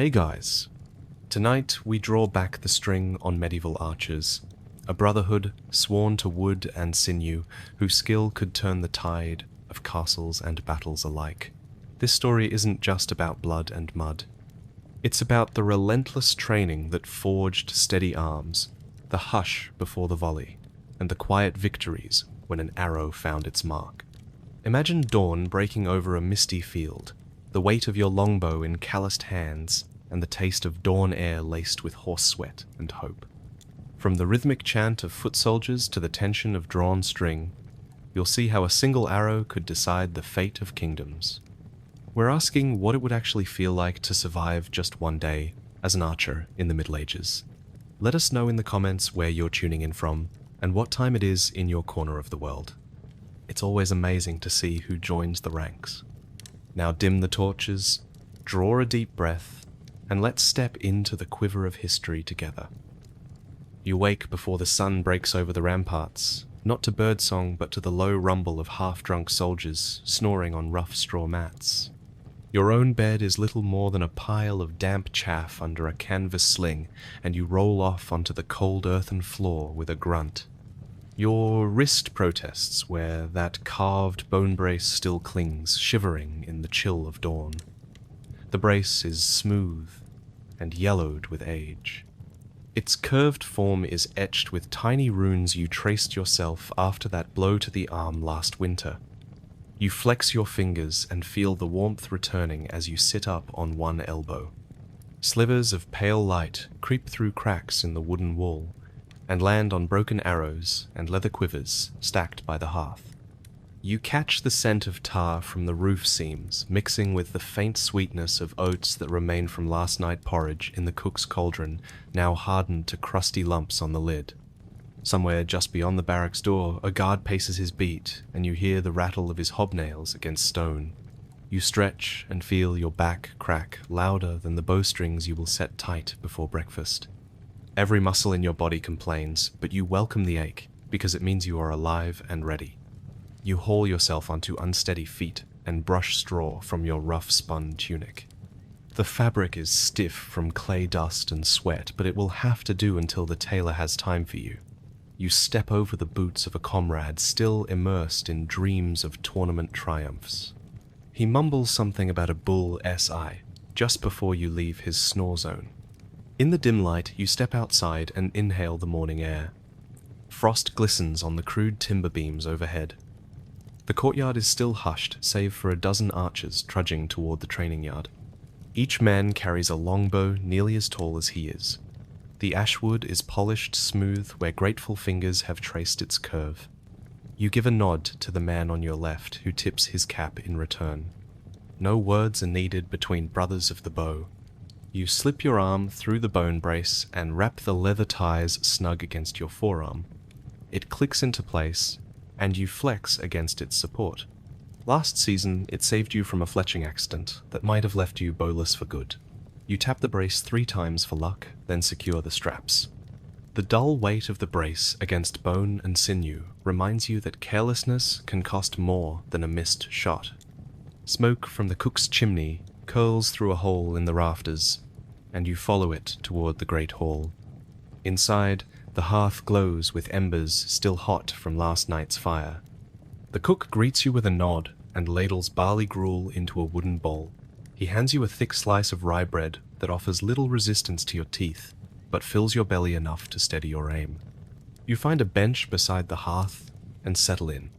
Hey guys, tonight we draw back the string on medieval archers, a brotherhood sworn to wood and sinew whose skill could turn the tide of castles and battles alike. This story isn't just about blood and mud. It's about the relentless training that forged steady arms, the hush before the volley, and the quiet victories when an arrow found its mark. Imagine dawn breaking over a misty field, the weight of your longbow in calloused hands, and the taste of dawn air laced with horse sweat and hope. From the rhythmic chant of foot soldiers to the tension of drawn string, you'll see how a single arrow could decide the fate of kingdoms. We're asking what it would actually feel like to survive just one day as an archer in the Middle Ages. Let us know in the comments where you're tuning in from and what time it is in your corner of the world. It's always amazing to see who joins the ranks. Now dim the torches, draw a deep breath, and let's step into the quiver of history together. You wake before the sun breaks over the ramparts, not to birdsong but to the low rumble of half-drunk soldiers snoring on rough straw mats. Your own bed is little more than a pile of damp chaff under a canvas sling, and you roll off onto the cold earthen floor with a grunt. Your wrist protests where that carved bone brace still clings, shivering in the chill of dawn. The brace is smooth and yellowed with age. Its curved form is etched with tiny runes you traced yourself after that blow to the arm last winter. You flex your fingers and feel the warmth returning as you sit up on one elbow. Slivers of pale light creep through cracks in the wooden wall and land on broken arrows and leather quivers stacked by the hearth. You catch the scent of tar from the roof seams, mixing with the faint sweetness of oats that remain from last night's porridge in the cook's cauldron, now hardened to crusty lumps on the lid. Somewhere just beyond the barracks door, a guard paces his beat, and you hear the rattle of his hobnails against stone. You stretch and feel your back crack louder than the bowstrings you will set tight before breakfast. Every muscle in your body complains, but you welcome the ache, because it means you are alive and ready. You haul yourself onto unsteady feet and brush straw from your rough-spun tunic. The fabric is stiff from clay dust and sweat, but it will have to do until the tailor has time for you. You step over the boots of a comrade still immersed in dreams of tournament triumphs. He mumbles something about a bull SI just before you leave his snore zone. In the dim light, you step outside and inhale the morning air. Frost glistens on the crude timber beams overhead. The courtyard is still hushed, save for a dozen archers trudging toward the training yard. Each man carries a longbow nearly as tall as he is. The ashwood is polished smooth where grateful fingers have traced its curve. You give a nod to the man on your left who tips his cap in return. No words are needed between brothers of the bow. You slip your arm through the bone brace and wrap the leather ties snug against your forearm. It clicks into place, and you flex against its support. Last season, it saved you from a fletching accident that might have left you bowless for good. You tap the brace 3 times for luck, then secure the straps. The dull weight of the brace against bone and sinew reminds you that carelessness can cost more than a missed shot. Smoke from the cook's chimney curls through a hole in the rafters, and you follow it toward the great hall. Inside, the hearth glows with embers still hot from last night's fire. The cook greets you with a nod and ladles barley gruel into a wooden bowl. He hands you a thick slice of rye bread that offers little resistance to your teeth, but fills your belly enough to steady your aim. You find a bench beside the hearth and settle in.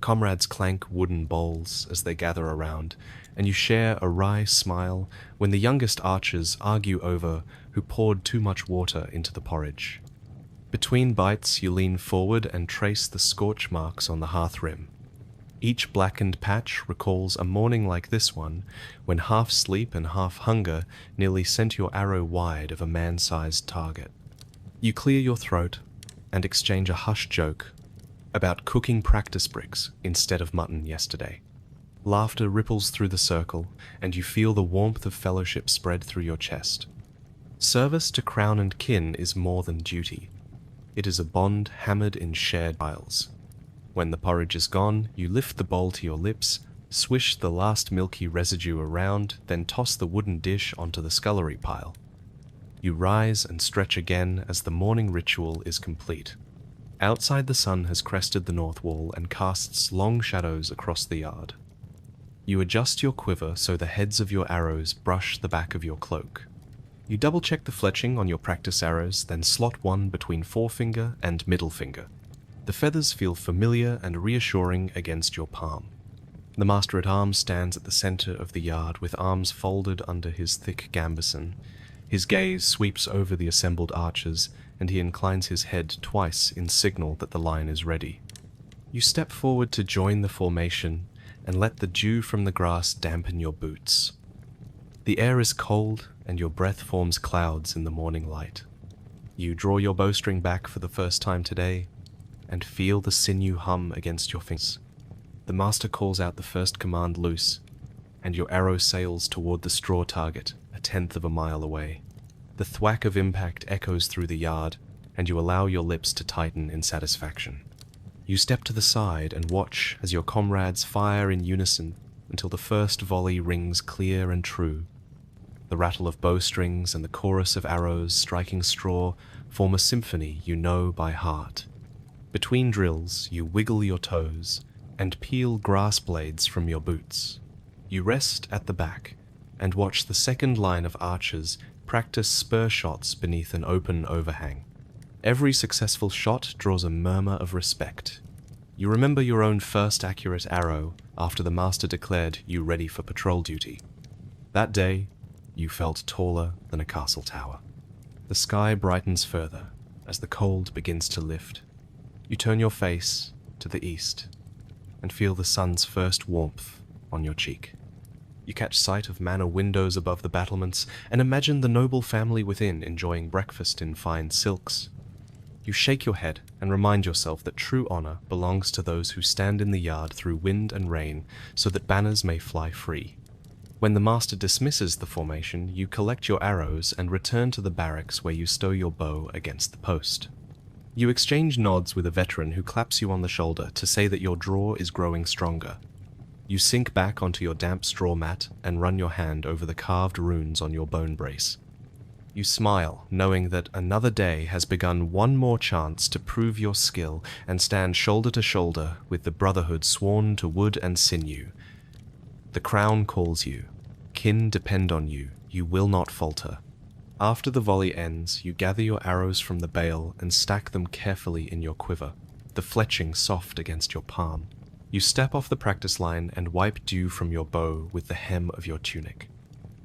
Comrades clank wooden bowls as they gather around, and you share a wry smile when the youngest archers argue over who poured too much water into the porridge. Between bites, you lean forward and trace the scorch marks on the hearth rim. Each blackened patch recalls a morning like this one, when half sleep and half hunger nearly sent your arrow wide of a man-sized target. You clear your throat and exchange a hushed joke about cooking practice bricks instead of mutton yesterday. Laughter ripples through the circle, and you feel the warmth of fellowship spread through your chest. Service to crown and kin is more than duty. It is a bond hammered in shared biles. When the porridge is gone, you lift the bowl to your lips Swish the last milky residue around, then toss the wooden dish onto the scullery pile. You rise and stretch again as the morning ritual is complete. Outside, the sun has crested the north wall and casts long shadows across the yard. You adjust your quiver so the heads of your arrows brush the back of your cloak. You double-check the fletching on your practice arrows, then slot one between forefinger and middle finger. The feathers feel familiar and reassuring against your palm. The master-at-arms stands at the center of the yard with arms folded under his thick gambeson. His gaze sweeps over the assembled archers, and he inclines his head twice in signal that the line is ready. You step forward to join the formation and let the dew from the grass dampen your boots. The air is cold, and your breath forms clouds in the morning light. You draw your bowstring back for the first time today, and feel the sinew hum against your fingers. The master calls out the first command loose, and your arrow sails toward the straw target, 1/10 of a mile away. The thwack of impact echoes through the yard, and you allow your lips to tighten in satisfaction. You step to the side and watch as your comrades fire in unison until the first volley rings clear and true. The rattle of bowstrings and the chorus of arrows striking straw form a symphony you know by heart. Between drills, you wiggle your toes and peel grass blades from your boots. You rest at the back and watch the second line of archers practice spur shots beneath an open overhang. Every successful shot draws a murmur of respect. You remember your own first accurate arrow after the master declared you ready for patrol duty. That day, you felt taller than a castle tower. The sky brightens further as the cold begins to lift. You turn your face to the east and feel the sun's first warmth on your cheek. You catch sight of manor windows above the battlements and imagine the noble family within enjoying breakfast in fine silks. You shake your head and remind yourself that true honor belongs to those who stand in the yard through wind and rain so that banners may fly free. When the master dismisses the formation, you collect your arrows and return to the barracks where you stow your bow against the post. You exchange nods with a veteran who claps you on the shoulder to say that your draw is growing stronger. You sink back onto your damp straw mat and run your hand over the carved runes on your bone brace. You smile, knowing that another day has begun one more chance to prove your skill and stand shoulder to shoulder with the brotherhood sworn to wood and sinew. The crown calls you. Kin depend on you. You will not falter. After the volley ends, you gather your arrows from the bale and stack them carefully in your quiver, the fletching soft against your palm. You step off the practice line and wipe dew from your bow with the hem of your tunic.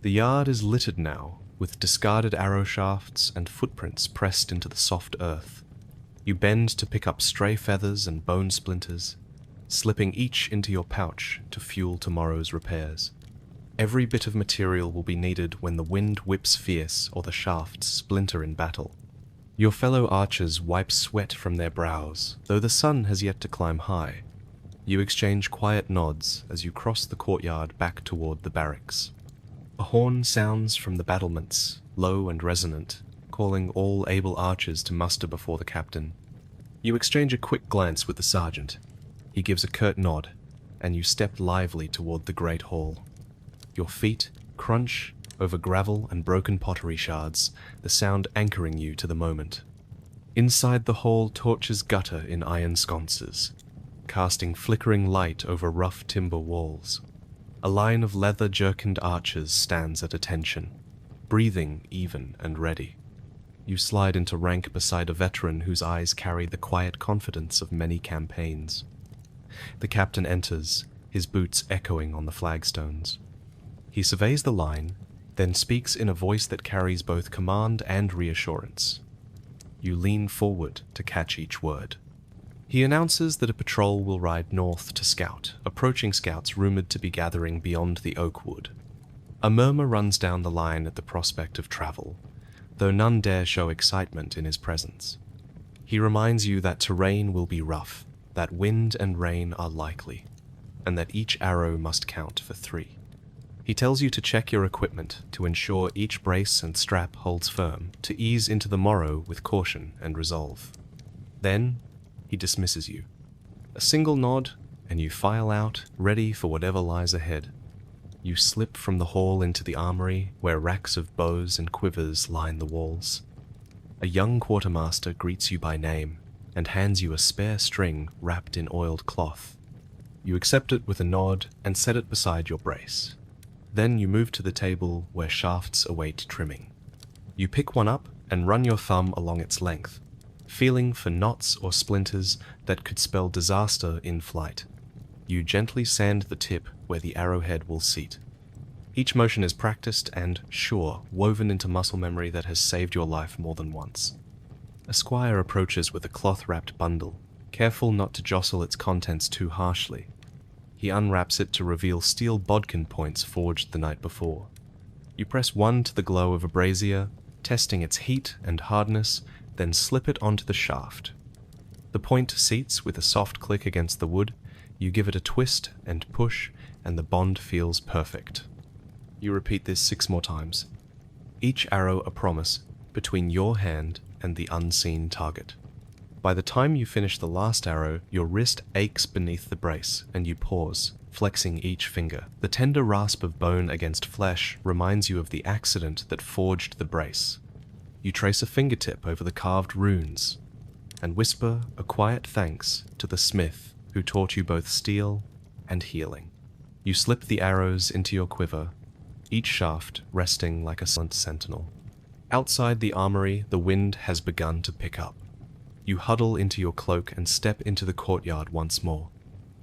The yard is littered now, with discarded arrow shafts and footprints pressed into the soft earth. You bend to pick up stray feathers and bone splinters, slipping each into your pouch to fuel tomorrow's repairs. Every bit of material will be needed when the wind whips fierce or the shafts splinter in battle. Your fellow archers wipe sweat from their brows, though the sun has yet to climb high. You exchange quiet nods as you cross the courtyard back toward the barracks. A horn sounds from the battlements, low and resonant, calling all able archers to muster before the captain. You exchange a quick glance with the sergeant. He gives a curt nod, and you step lively toward the great hall. Your feet crunch over gravel and broken pottery shards, the sound anchoring you to the moment. Inside the hall, torches gutter in iron sconces, casting flickering light over rough timber walls. A line of leather-jerkined archers stands at attention, breathing even and ready. You slide into rank beside a veteran whose eyes carry the quiet confidence of many campaigns. The captain enters, his boots echoing on the flagstones. He surveys the line, then speaks in a voice that carries both command and reassurance. You lean forward to catch each word. He announces that a patrol will ride north to scout, approaching scouts rumored to be gathering beyond the oak wood. A murmur runs down the line at the prospect of travel, though none dare show excitement in his presence. He reminds you that terrain will be rough, that wind and rain are likely, and that each arrow must count for 3. He tells you to check your equipment to ensure each brace and strap holds firm, to ease into the morrow with caution and resolve. Then, he dismisses you. A single nod, and you file out, ready for whatever lies ahead. You slip from the hall into the armory, where racks of bows and quivers line the walls. A young quartermaster greets you by name and hands you a spare string wrapped in oiled cloth. You accept it with a nod and set it beside your brace. Then you move to the table where shafts await trimming. You pick one up and run your thumb along its length, feeling for knots or splinters that could spell disaster in flight. You gently sand the tip where the arrowhead will seat. Each motion is practiced and, sure, woven into muscle memory that has saved your life more than once. A squire approaches with a cloth-wrapped bundle, careful not to jostle its contents too harshly. He unwraps it to reveal steel bodkin points forged the night before. You press one to the glow of a brazier, testing its heat and hardness, then slip it onto the shaft. The point seats with a soft click against the wood. You give it a twist and push, and the bond feels perfect. You repeat this 6 more times. Each arrow a promise between your hand and the unseen target. By the time you finish the last arrow, your wrist aches beneath the brace, and you pause, flexing each finger. The tender rasp of bone against flesh reminds you of the accident that forged the brace. You trace a fingertip over the carved runes, and whisper a quiet thanks to the smith who taught you both steel and healing. You slip the arrows into your quiver, each shaft resting like a silent sentinel. Outside the armory, the wind has begun to pick up. You huddle into your cloak and step into the courtyard once more.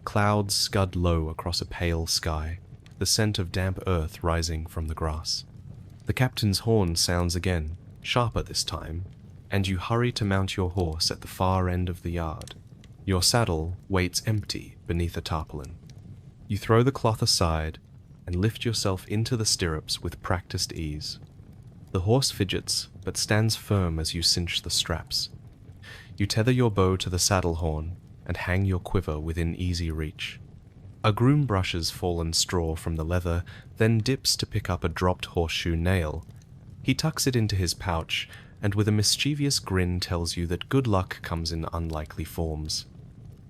Clouds scud low across a pale sky, the scent of damp earth rising from the grass. The captain's horn sounds again, sharper this time, and you hurry to mount your horse at the far end of the yard. Your saddle waits empty beneath a tarpaulin. You throw the cloth aside and lift yourself into the stirrups with practiced ease. The horse fidgets, but stands firm as you cinch the straps. You tether your bow to the saddle horn and hang your quiver within easy reach. A groom brushes fallen straw from the leather, then dips to pick up a dropped horseshoe nail. He tucks it into his pouch, and with a mischievous grin tells you that good luck comes in unlikely forms.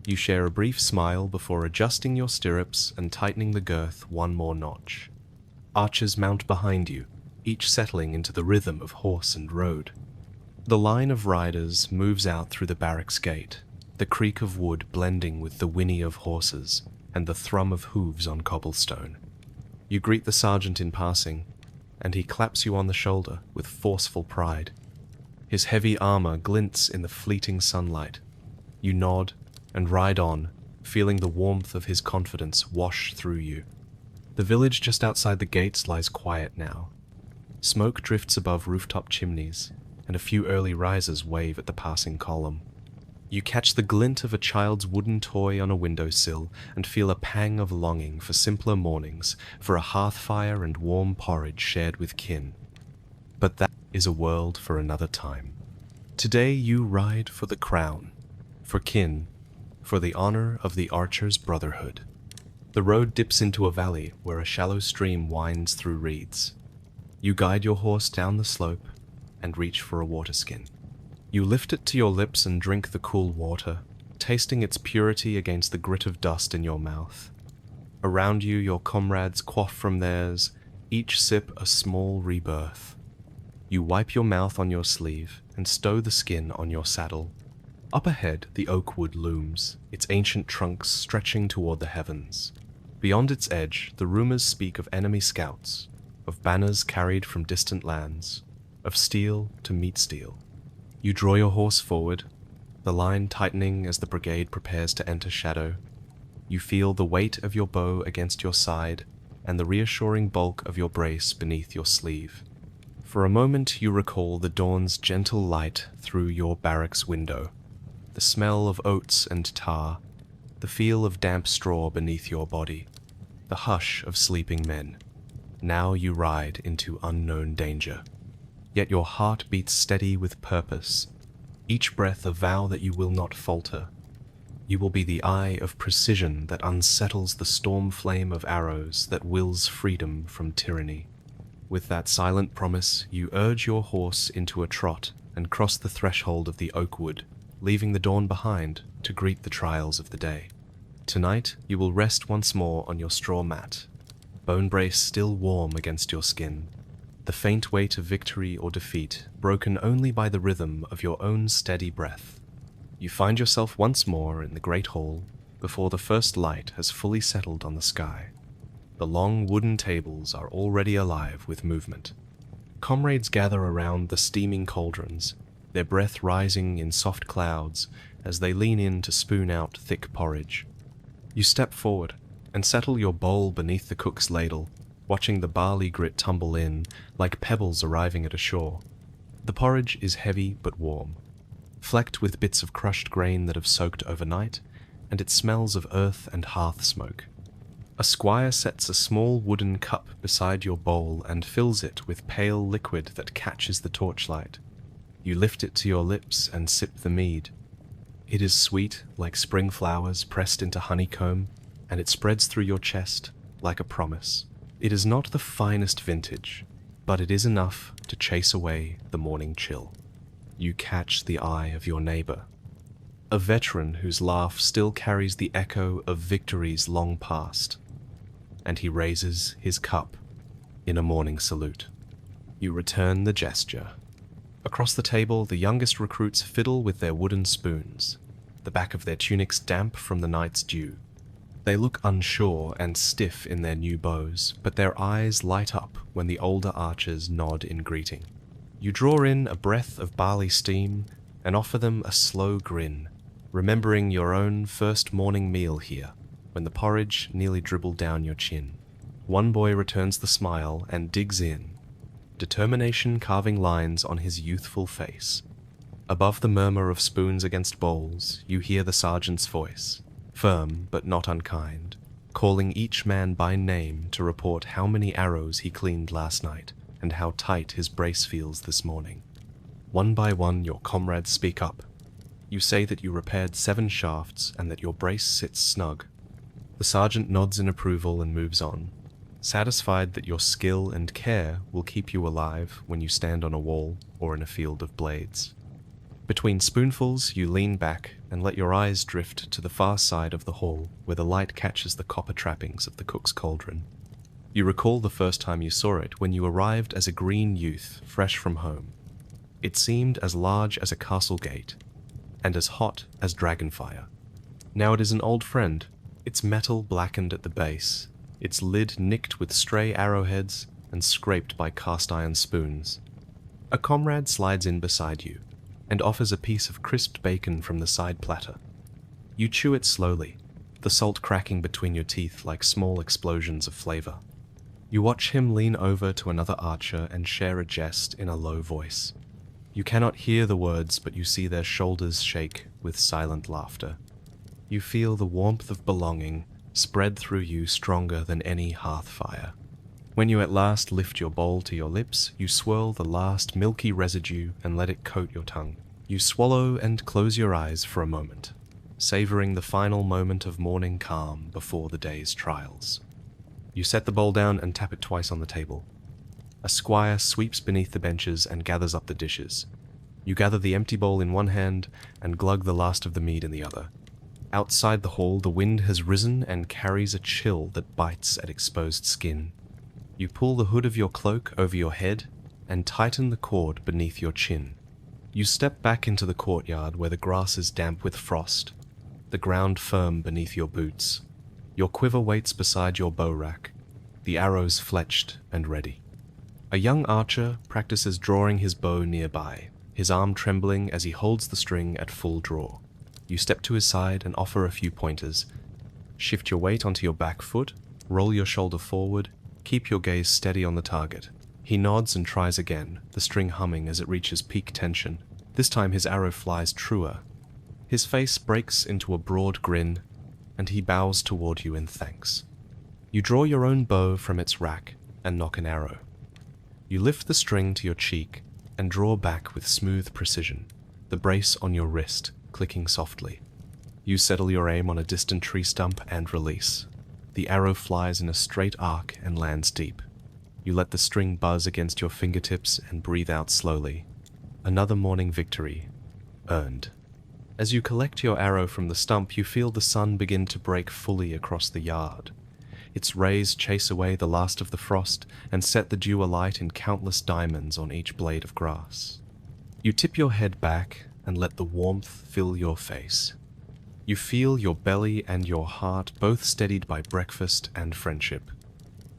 You share a brief smile before adjusting your stirrups and tightening the girth one more notch. Archers mount behind you, each settling into the rhythm of horse and road. The line of riders moves out through the barracks gate, the creak of wood blending with the whinny of horses and the thrum of hooves on cobblestone. You greet the sergeant in passing, and he claps you on the shoulder with forceful pride. His heavy armor glints in the fleeting sunlight. You nod and ride on, feeling the warmth of his confidence wash through you. The village just outside the gates lies quiet now. Smoke drifts above rooftop chimneys, and a few early risers wave at the passing column. You catch the glint of a child's wooden toy on a windowsill and feel a pang of longing for simpler mornings, for a hearth fire and warm porridge shared with kin. But that is a world for another time. Today you ride for the crown, for kin, for the honor of the archer's brotherhood. The road dips into a valley where a shallow stream winds through reeds. You guide your horse down the slope and reach for a waterskin. You lift it to your lips and drink the cool water, tasting its purity against the grit of dust in your mouth. Around you, your comrades quaff from theirs, each sip a small rebirth. You wipe your mouth on your sleeve and stow the skin on your saddle. Up ahead, the oak wood looms, its ancient trunks stretching toward the heavens. Beyond its edge, the rumors speak of enemy scouts, of banners carried from distant lands, of steel to meet steel. You draw your horse forward, the line tightening as the brigade prepares to enter shadow. You feel the weight of your bow against your side and the reassuring bulk of your brace beneath your sleeve. For a moment you recall the dawn's gentle light through your barracks window, the smell of oats and tar, the feel of damp straw beneath your body, the hush of sleeping men. Now you ride into unknown danger. Yet your heart beats steady with purpose, each breath a vow that you will not falter. You will be the eye of precision that unsettles the storm flame of arrows that wills freedom from tyranny. With that silent promise, you urge your horse into a trot and cross the threshold of the oak wood, leaving the dawn behind to greet the trials of the day. Tonight, you will rest once more on your straw mat, bone brace still warm against your skin, the faint weight of victory or defeat broken only by the rhythm of your own steady breath. You find yourself once more in the great hall before the first light has fully settled on the sky. The long wooden tables are already alive with movement. Comrades gather around the steaming cauldrons, their breath rising in soft clouds as they lean in to spoon out thick porridge. You step forward and settle your bowl beneath the cook's ladle, watching the barley grit tumble in like pebbles arriving at a shore. The porridge is heavy but warm, flecked with bits of crushed grain that have soaked overnight, and it smells of earth and hearth smoke. A squire sets a small wooden cup beside your bowl and fills it with pale liquid that catches the torchlight. You lift it to your lips and sip the mead. It is sweet like spring flowers pressed into honeycomb, and it spreads through your chest like a promise. It is not the finest vintage, but it is enough to chase away the morning chill. You catch the eye of your neighbor, a veteran whose laugh still carries the echo of victories long past, and he raises his cup in a morning salute. You return the gesture. Across the table, the youngest recruits fiddle with their wooden spoons, the back of their tunics damp from the night's dew. They look unsure and stiff in their new bows, but their eyes light up when the older archers nod in greeting. You draw in a breath of barley steam and offer them a slow grin, remembering your own first morning meal here, when the porridge nearly dribbled down your chin. One boy returns the smile and digs in, determination carving lines on his youthful face. Above the murmur of spoons against bowls, you hear the sergeant's voice, firm but not unkind, calling each man by name to report how many arrows he cleaned last night and how tight his brace feels this morning. One by one your comrades speak up. You say that you repaired 7 shafts and that your brace sits snug. The sergeant nods in approval and moves on, satisfied that your skill and care will keep you alive when you stand on a wall or in a field of blades. Between spoonfuls, you lean back and let your eyes drift to the far side of the hall where the light catches the copper trappings of the cook's cauldron. You recall the first time you saw it when you arrived as a green youth fresh from home. It seemed as large as a castle gate and as hot as dragonfire. Now it is an old friend, its metal blackened at the base, its lid nicked with stray arrowheads and scraped by cast-iron spoons. A comrade slides in beside you and offers a piece of crisped bacon from the side platter. You chew it slowly, the salt cracking between your teeth like small explosions of flavor. You watch him lean over to another archer and share a jest in a low voice. You cannot hear the words, but you see their shoulders shake with silent laughter. You feel the warmth of belonging spread through you stronger than any hearth fire. When you at last lift your bowl to your lips, you swirl the last milky residue and let it coat your tongue. You swallow and close your eyes for a moment, savoring the final moment of morning calm before the day's trials. You set the bowl down and tap it twice on the table. A squire sweeps beneath the benches and gathers up the dishes. You gather the empty bowl in one hand and glug the last of the mead in the other. Outside the hall, the wind has risen and carries a chill that bites at exposed skin. You pull the hood of your cloak over your head and tighten the cord beneath your chin. You step back into the courtyard where the grass is damp with frost, the ground firm beneath your boots. Your quiver waits beside your bow rack, the arrows fletched and ready. A young archer practices drawing his bow nearby, his arm trembling as he holds the string at full draw. You step to his side and offer a few pointers. Shift your weight onto your back foot, roll your shoulder forward, keep your gaze steady on the target. He nods and tries again, the string humming as it reaches peak tension. This time his arrow flies truer. His face breaks into a broad grin, and he bows toward you in thanks. You draw your own bow from its rack and nock an arrow. You lift the string to your cheek and draw back with smooth precision, the brace on your wrist clicking softly. You settle your aim on a distant tree stump and release. The arrow flies in a straight arc and lands deep. You let the string buzz against your fingertips and breathe out slowly. Another morning victory, earned. As you collect your arrow from the stump, you feel the sun begin to break fully across the yard. Its rays chase away the last of the frost and set the dew alight in countless diamonds on each blade of grass. You tip your head back and let the warmth fill your face. You feel your belly and your heart both steadied by breakfast and friendship.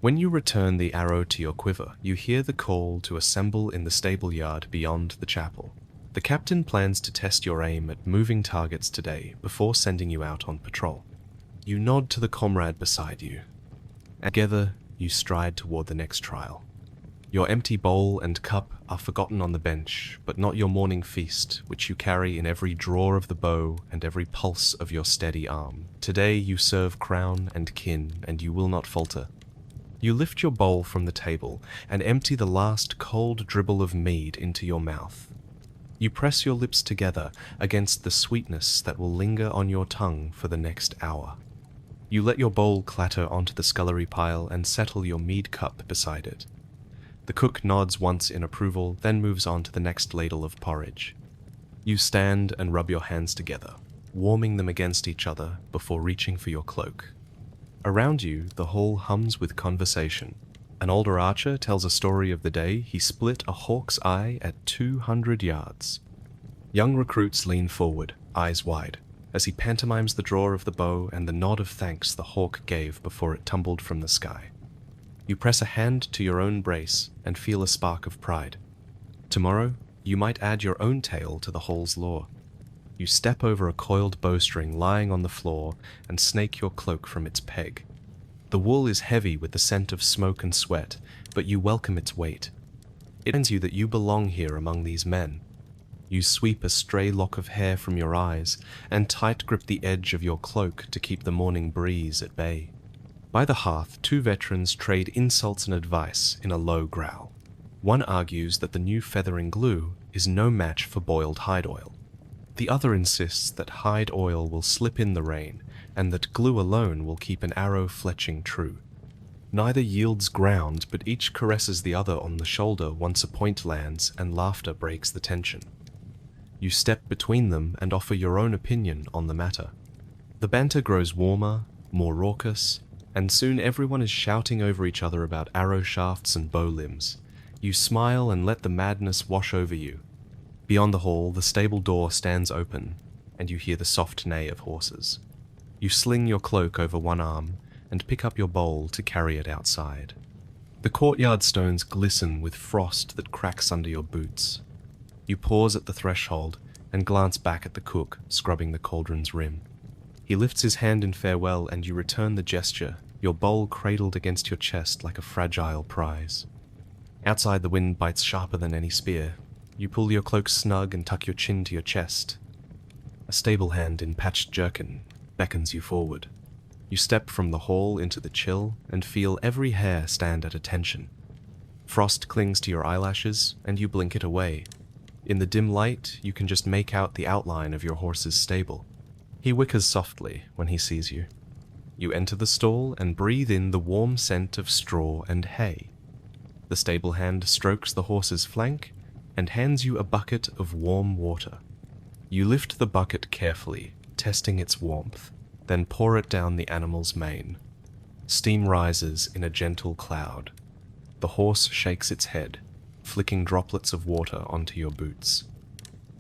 When you return the arrow to your quiver, you hear the call to assemble in the stable yard beyond the chapel. The captain plans to test your aim at moving targets today before sending you out on patrol. You nod to the comrade beside you, and together you stride toward the next trial. Your empty bowl and cup are forgotten on the bench, but not your morning feast, which you carry in every drawer of the bow and every pulse of your steady arm. Today you serve crown and kin, and you will not falter. You lift your bowl from the table and empty the last cold dribble of mead into your mouth. You press your lips together against the sweetness that will linger on your tongue for the next hour. You let your bowl clatter onto the scullery pile and settle your mead cup beside it. The cook nods once in approval, then moves on to the next ladle of porridge. You stand and rub your hands together, warming them against each other before reaching for your cloak. Around you, the hall hums with conversation. An older archer tells a story of the day he split a hawk's eye at 200 yards. Young recruits lean forward, eyes wide, as he pantomimes the draw of the bow and the nod of thanks the hawk gave before it tumbled from the sky. You press a hand to your own brace and feel a spark of pride. Tomorrow, you might add your own tale to the hall's lore. You step over a coiled bowstring lying on the floor and snake your cloak from its peg. The wool is heavy with the scent of smoke and sweat, but you welcome its weight. It reminds you that you belong here among these men. You sweep a stray lock of hair from your eyes and tight grip the edge of your cloak to keep the morning breeze at bay. By the hearth, two veterans trade insults and advice in a low growl. One argues that the new feathering glue is no match for boiled hide oil. The other insists that hide oil will slip in the rain, and that glue alone will keep an arrow fletching true. Neither yields ground, but each caresses the other on the shoulder once a point lands and laughter breaks the tension. You step between them and offer your own opinion on the matter. The banter grows warmer, more raucous, and soon everyone is shouting over each other about arrow shafts and bow limbs. You smile and let the madness wash over you. Beyond the hall, the stable door stands open, and you hear the soft neigh of horses. You sling your cloak over one arm and pick up your bowl to carry it outside. The courtyard stones glisten with frost that cracks under your boots. You pause at the threshold and glance back at the cook scrubbing the cauldron's rim. He lifts his hand in farewell and you return the gesture, your bowl cradled against your chest like a fragile prize. Outside, the wind bites sharper than any spear. You pull your cloak snug and tuck your chin to your chest. A stable hand in patched jerkin beckons you forward. You step from the hall into the chill and feel every hair stand at attention. Frost clings to your eyelashes and you blink it away. In the dim light, you can just make out the outline of your horse's stable. He whickers softly when he sees you. You enter the stall and breathe in the warm scent of straw and hay. The stable hand strokes the horse's flank and hands you a bucket of warm water. You lift the bucket carefully, testing its warmth, then pour it down the animal's mane. Steam rises in a gentle cloud. The horse shakes its head, flicking droplets of water onto your boots.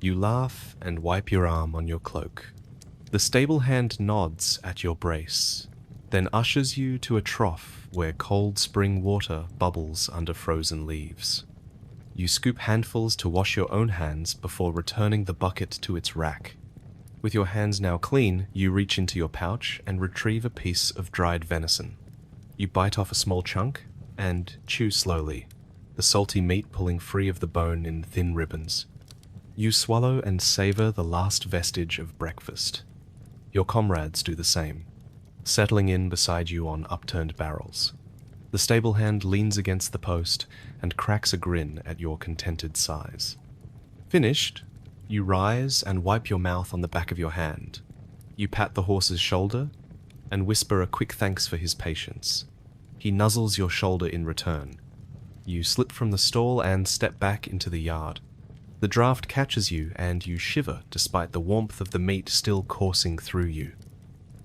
You laugh and wipe your arm on your cloak. The stable hand nods at your brace, then ushers you to a trough where cold spring water bubbles under frozen leaves. You scoop handfuls to wash your own hands before returning the bucket to its rack. With your hands now clean, you reach into your pouch and retrieve a piece of dried venison. You bite off a small chunk and chew slowly, the salty meat pulling free of the bone in thin ribbons. You swallow and savor the last vestige of breakfast. Your comrades do the same, settling in beside you on upturned barrels. The stable hand leans against the post and cracks a grin at your contented size. Finished, you rise and wipe your mouth on the back of your hand. You pat the horse's shoulder and whisper a quick thanks for his patience. He nuzzles your shoulder in return. You slip from the stall and step back into the yard. The draft catches you and you shiver despite the warmth of the meat still coursing through you.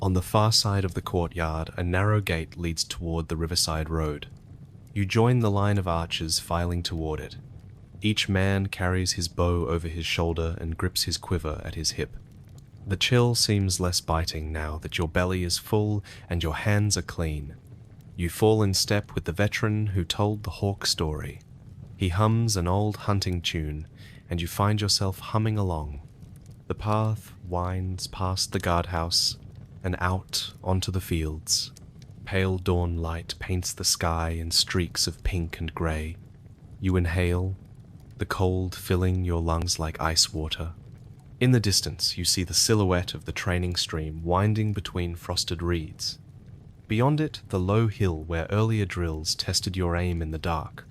On the far side of the courtyard, a narrow gate leads toward the riverside road. You join the line of archers filing toward it. Each man carries his bow over his shoulder and grips his quiver at his hip. The chill seems less biting now that your belly is full and your hands are clean. You fall in step with the veteran who told the hawk story. He hums an old hunting tune, and you find yourself humming along. The path winds past the guardhouse and out onto the fields. Pale dawn light paints the sky in streaks of pink and grey. You inhale, the cold filling your lungs like ice water. In the distance, you see the silhouette of the training stream winding between frosted reeds. Beyond it, the low hill where earlier drills tested your aim in the dark.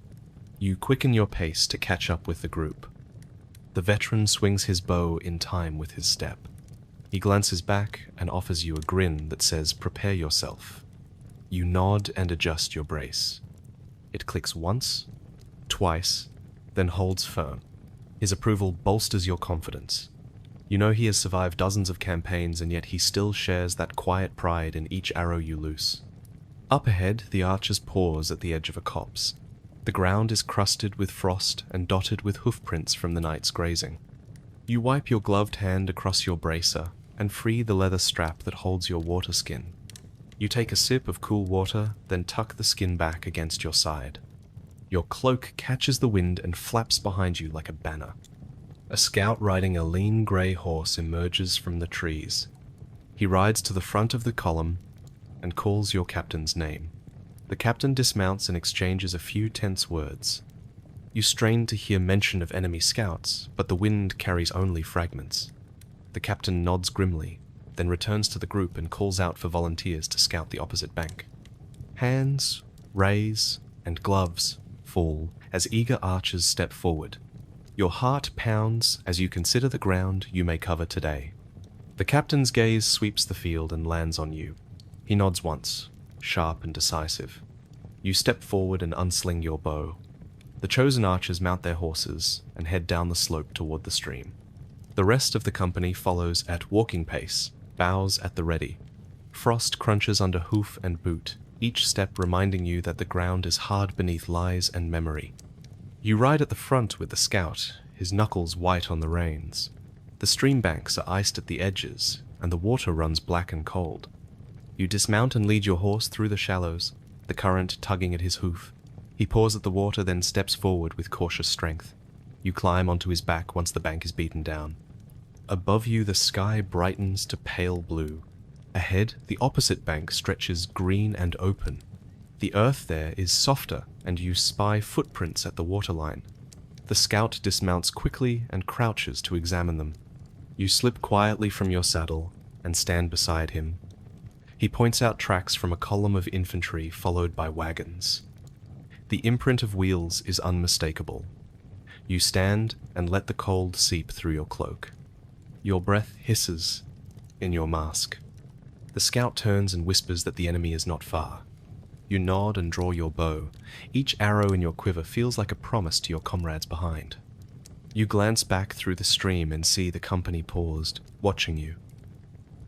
You quicken your pace to catch up with the group. The veteran swings his bow in time with his step. He glances back and offers you a grin that says, "Prepare yourself." You nod and adjust your brace. It clicks once, twice, then holds firm. His approval bolsters your confidence. You know he has survived dozens of campaigns, and yet he still shares that quiet pride in each arrow you loose. Up ahead, the archers pause at the edge of a copse. The ground is crusted with frost and dotted with hoofprints from the night's grazing. You wipe your gloved hand across your bracer and free the leather strap that holds your water skin. You take a sip of cool water, then tuck the skin back against your side. Your cloak catches the wind and flaps behind you like a banner. A scout riding a lean grey horse emerges from the trees. He rides to the front of the column and calls your captain's name. The captain dismounts and exchanges a few tense words. You strain to hear mention of enemy scouts, but the wind carries only fragments. The captain nods grimly, then returns to the group and calls out for volunteers to scout the opposite bank. Hands raise and gloves fall as eager archers step forward. Your heart pounds as you consider the ground you may cover today. The captain's gaze sweeps the field and lands on you. He nods once, sharp and decisive. You step forward and unsling your bow. The chosen archers mount their horses and head down the slope toward the stream. The rest of the company follows at walking pace, bows at the ready. Frost crunches under hoof and boot, each step reminding you that the ground is hard beneath lies and memory. You ride at the front with the scout, his knuckles white on the reins. The stream banks are iced at the edges, and the water runs black and cold. You dismount and lead your horse through the shallows, the current tugging at his hoof. He paws at the water, then steps forward with cautious strength. You climb onto his back once the bank is beaten down. Above you, the sky brightens to pale blue. Ahead, the opposite bank stretches green and open. The earth there is softer, and you spy footprints at the waterline. The scout dismounts quickly and crouches to examine them. You slip quietly from your saddle and stand beside him. He points out tracks from a column of infantry followed by wagons. The imprint of wheels is unmistakable. You stand and let the cold seep through your cloak. Your breath hisses in your mask. The scout turns and whispers that the enemy is not far. You nod and draw your bow. Each arrow in your quiver feels like a promise to your comrades behind. You glance back through the stream and see the company paused, watching you.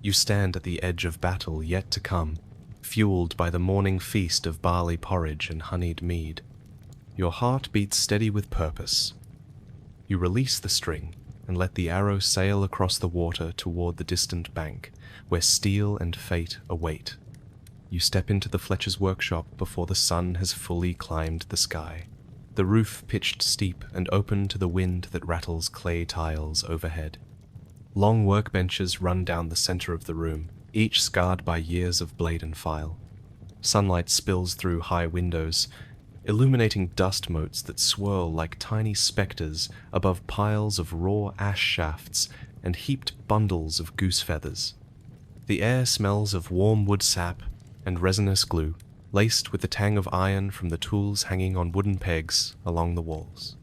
You stand at the edge of battle yet to come, fueled by the morning feast of barley porridge and honeyed mead. Your heart beats steady with purpose. You release the string and let the arrow sail across the water toward the distant bank, where steel and fate await. You step into the Fletcher's workshop before the sun has fully climbed the sky. The roof pitched steep and open to the wind that rattles clay tiles overhead. Long workbenches run down the center of the room, each scarred by years of blade and file. Sunlight spills through high windows, illuminating dust motes that swirl like tiny specters above piles of raw ash shafts and heaped bundles of goose feathers. The air smells of warm wood sap and resinous glue, laced with the tang of iron from the tools hanging on wooden pegs along the walls.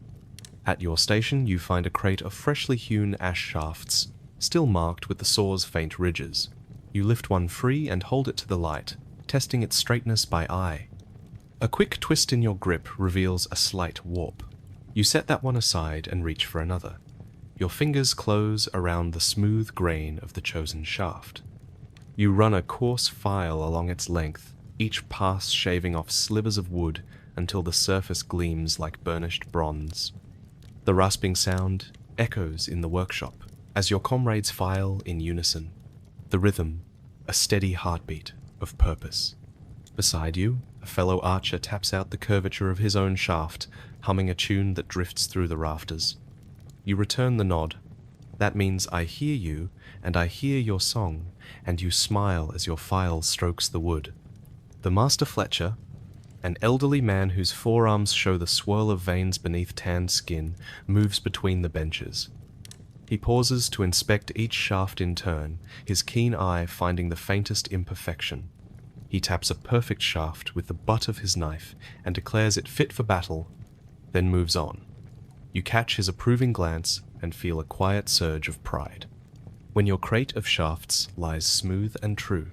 At your station, you find a crate of freshly hewn ash shafts, still marked with the saw's faint ridges. You lift one free and hold it to the light, testing its straightness by eye. A quick twist in your grip reveals a slight warp. You set that one aside and reach for another. Your fingers close around the smooth grain of the chosen shaft. You run a coarse file along its length, each pass shaving off slivers of wood until the surface gleams like burnished bronze. The rasping sound echoes in the workshop as your comrades file in unison, the rhythm a steady heartbeat of purpose. Beside you, a fellow archer taps out the curvature of his own shaft, humming a tune that drifts through the rafters. You return the nod. That means I hear you, and I hear your song, and you smile as your file strokes the wood. The master fletcher, an elderly man whose forearms show the swirl of veins beneath tanned skin, moves between the benches. He pauses to inspect each shaft in turn, his keen eye finding the faintest imperfection. He taps a perfect shaft with the butt of his knife and declares it fit for battle, then moves on. You catch his approving glance and feel a quiet surge of pride. When your crate of shafts lies smooth and true,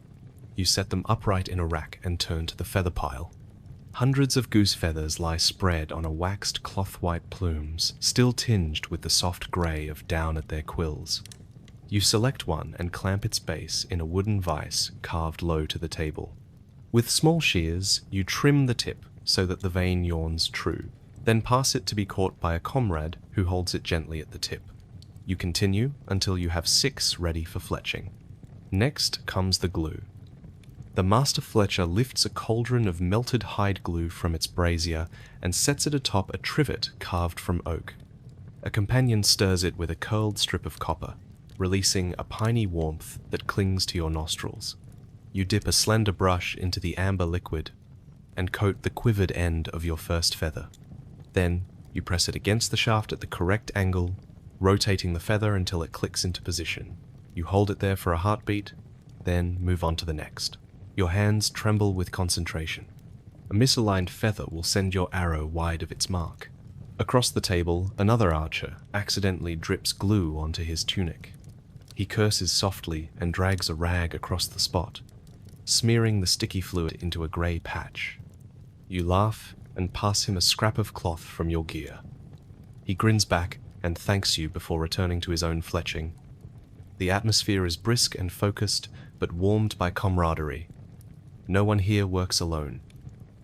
you set them upright in a rack and turn to the feather pile. Hundreds of goose feathers lie spread on a waxed cloth-white plumes, still tinged with the soft grey of down at their quills. You select one and clamp its base in a wooden vise carved low to the table. With small shears, you trim the tip so that the vein yawns true, then pass it to be caught by a comrade who holds it gently at the tip. You continue until you have 6 ready for fletching. Next comes the glue. The master fletcher lifts a cauldron of melted hide glue from its brazier and sets it atop a trivet carved from oak. A companion stirs it with a curled strip of copper, releasing a piney warmth that clings to your nostrils. You dip a slender brush into the amber liquid and coat the quivered end of your first feather. Then you press it against the shaft at the correct angle, rotating the feather until it clicks into position. You hold it there for a heartbeat, then move on to the next. Your hands tremble with concentration. A misaligned feather will send your arrow wide of its mark. Across the table, another archer accidentally drips glue onto his tunic. He curses softly and drags a rag across the spot, smearing the sticky fluid into a grey patch. You laugh and pass him a scrap of cloth from your gear. He grins back and thanks you before returning to his own fletching. The atmosphere is brisk and focused, but warmed by camaraderie. No one here works alone.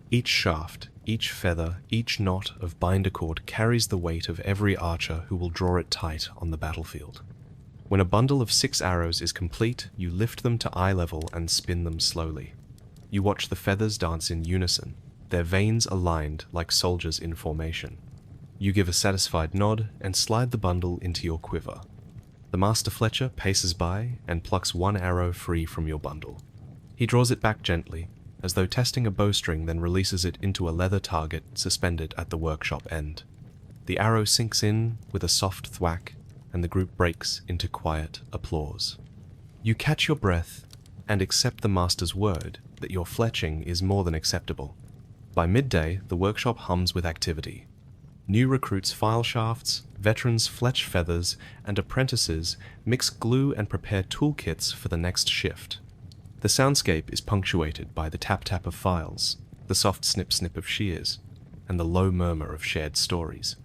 Each shaft, each feather, each knot of binder cord carries the weight of every archer who will draw it tight on the battlefield. When a bundle of 6 arrows is complete, you lift them to eye level and spin them slowly. You watch the feathers dance in unison, their veins aligned like soldiers in formation. You give a satisfied nod and slide the bundle into your quiver. The master fletcher paces by and plucks 1 arrow free from your bundle. He draws it back gently, as though testing a bowstring, then releases it into a leather target suspended at the workshop end. The arrow sinks in with a soft thwack, and the group breaks into quiet applause. You catch your breath and accept the master's word that your fletching is more than acceptable. By midday, the workshop hums with activity. New recruits file shafts, veterans fletch feathers, and apprentices mix glue and prepare toolkits for the next shift. The soundscape is punctuated by the tap-tap of files, the soft snip-snip of shears, and the low murmur of shared stories.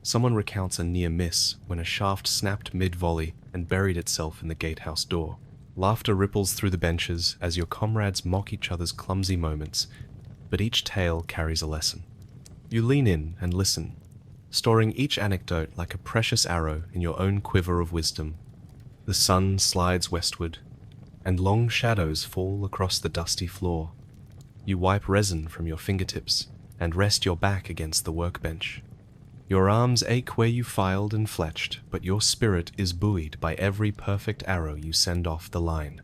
Someone recounts a near miss when a shaft snapped mid-volley and buried itself in the gatehouse door. Laughter ripples through the benches as your comrades mock each other's clumsy moments, but each tale carries a lesson. You lean in and listen, storing each anecdote like a precious arrow in your own quiver of wisdom. The sun slides westward, and long shadows fall across the dusty floor. You wipe resin from your fingertips and rest your back against the workbench. Your arms ache where you filed and fletched, but your spirit is buoyed by every perfect arrow you send off the line.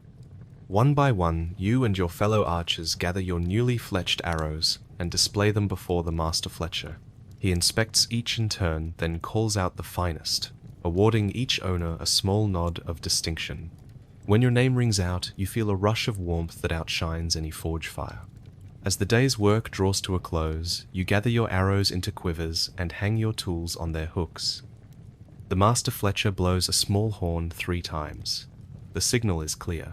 One by one, you and your fellow archers gather your newly fletched arrows and display them before the master fletcher. He inspects each in turn, then calls out the finest, awarding each owner a small nod of distinction. When your name rings out, you feel a rush of warmth that outshines any forge fire. As the day's work draws to a close, you gather your arrows into quivers and hang your tools on their hooks. The master fletcher blows a small horn 3 times. The signal is clear.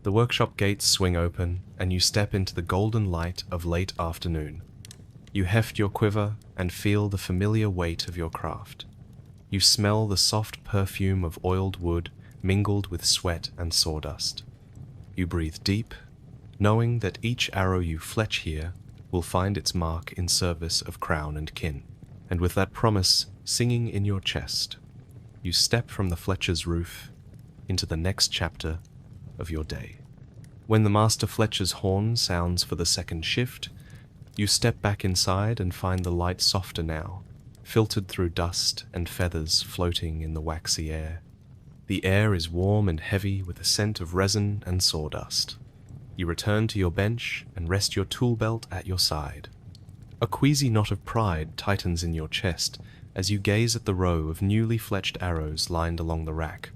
The workshop gates swing open, and you step into the golden light of late afternoon. You heft your quiver and feel the familiar weight of your craft. You smell the soft perfume of oiled wood mingled with sweat and sawdust. You breathe deep, knowing that each arrow you fletch here will find its mark in service of crown and kin, and with that promise singing in your chest, you step from the Fletcher's roof into the next chapter of your day. When the Master Fletcher's horn sounds for the second shift, you step back inside and find the light softer now, filtered through dust and feathers floating in the waxy air. The air is warm and heavy with a scent of resin and sawdust. You return to your bench and rest your tool belt at your side. A queasy knot of pride tightens in your chest as you gaze at the row of newly fletched arrows lined along the rack.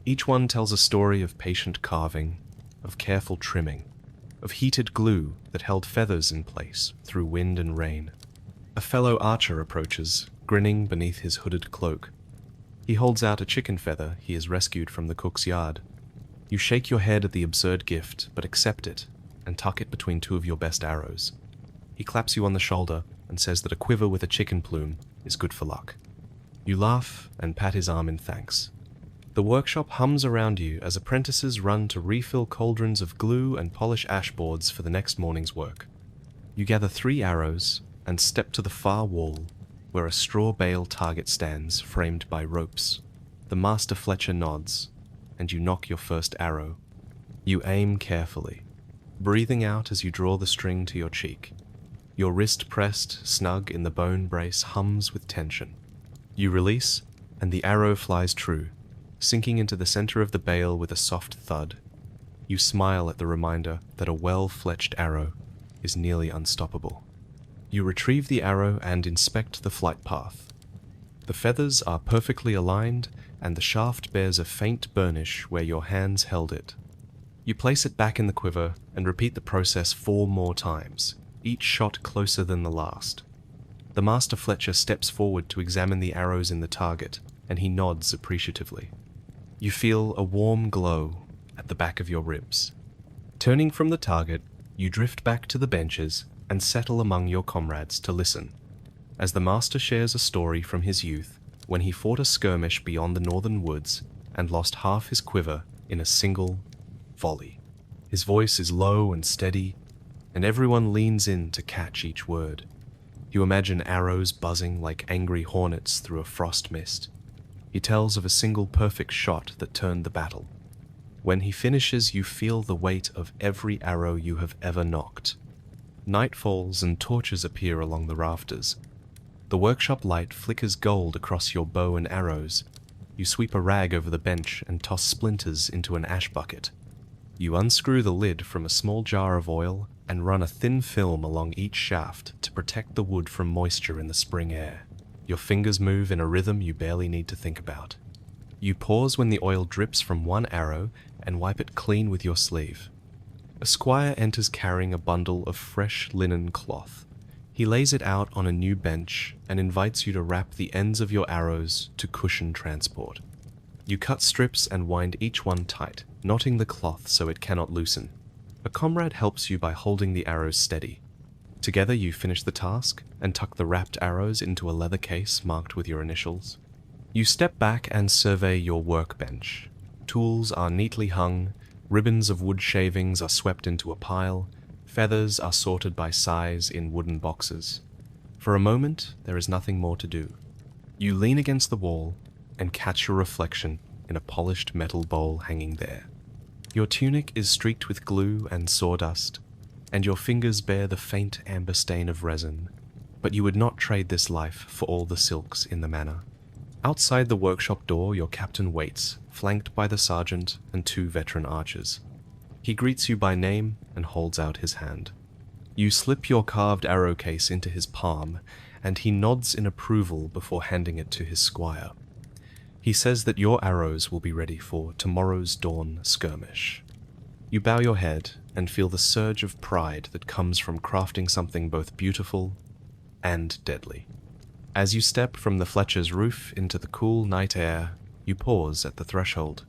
Each one tells a story of patient carving, of careful trimming, of heated glue that held feathers in place through wind and rain. A fellow archer approaches, grinning beneath his hooded cloak. He holds out a chicken feather he has rescued from the cook's yard. You shake your head at the absurd gift, but accept it and tuck it between two of your best arrows. He claps you on the shoulder and says that a quiver with a chicken plume is good for luck. You laugh and pat his arm in thanks. The workshop hums around you as apprentices run to refill cauldrons of glue and polish ashboards for the next morning's work. You gather 3 arrows and step to the far wall where a straw bale target stands framed by ropes. The Master Fletcher nods, and you knock your first arrow. You aim carefully, breathing out as you draw the string to your cheek. Your wrist pressed snug in the bone brace hums with tension. You release, and the arrow flies true, sinking into the center of the bale with a soft thud. You smile at the reminder that a well-fletched arrow is nearly unstoppable. You retrieve the arrow and inspect the flight path. The feathers are perfectly aligned, and the shaft bears a faint burnish where your hands held it. You place it back in the quiver and repeat the process 4 more times, each shot closer than the last. The Master Fletcher steps forward to examine the arrows in the target, and he nods appreciatively. You feel a warm glow at the back of your ribs. Turning from the target, you drift back to the benches and settle among your comrades to listen, as the Master shares a story from his youth when he fought a skirmish beyond the northern woods and lost half his quiver in a single volley. His voice is low and steady, and everyone leans in to catch each word. You imagine arrows buzzing like angry hornets through a frost mist. He tells of a single perfect shot that turned the battle. When he finishes, you feel the weight of every arrow you have ever nocked. Night falls and torches appear along the rafters. The workshop light flickers gold across your bow and arrows. You sweep a rag over the bench and toss splinters into an ash bucket. You unscrew the lid from a small jar of oil and run a thin film along each shaft to protect the wood from moisture in the spring air. Your fingers move in a rhythm you barely need to think about. You pause when the oil drips from one arrow and wipe it clean with your sleeve. A squire enters carrying a bundle of fresh linen cloth. He lays it out on a new bench and invites you to wrap the ends of your arrows to cushion transport. You cut strips and wind each one tight, knotting the cloth so it cannot loosen. A comrade helps you by holding the arrows steady. Together you finish the task and tuck the wrapped arrows into a leather case marked with your initials. You step back and survey your workbench. Tools are neatly hung, ribbons of wood shavings are swept into a pile, feathers are sorted by size in wooden boxes. For a moment, there is nothing more to do. You lean against the wall and catch your reflection in a polished metal bowl hanging there. Your tunic is streaked with glue and sawdust, and your fingers bear the faint amber stain of resin, but you would not trade this life for all the silks in the manor. Outside the workshop door, your captain waits, flanked by the sergeant and 2 veteran archers. He greets you by name and holds out his hand. You slip your carved arrow case into his palm, and he nods in approval before handing it to his squire. He says that your arrows will be ready for tomorrow's dawn skirmish. You bow your head and feel the surge of pride that comes from crafting something both beautiful and deadly. As you step from the Fletcher's roof into the cool night air, you pause at the threshold.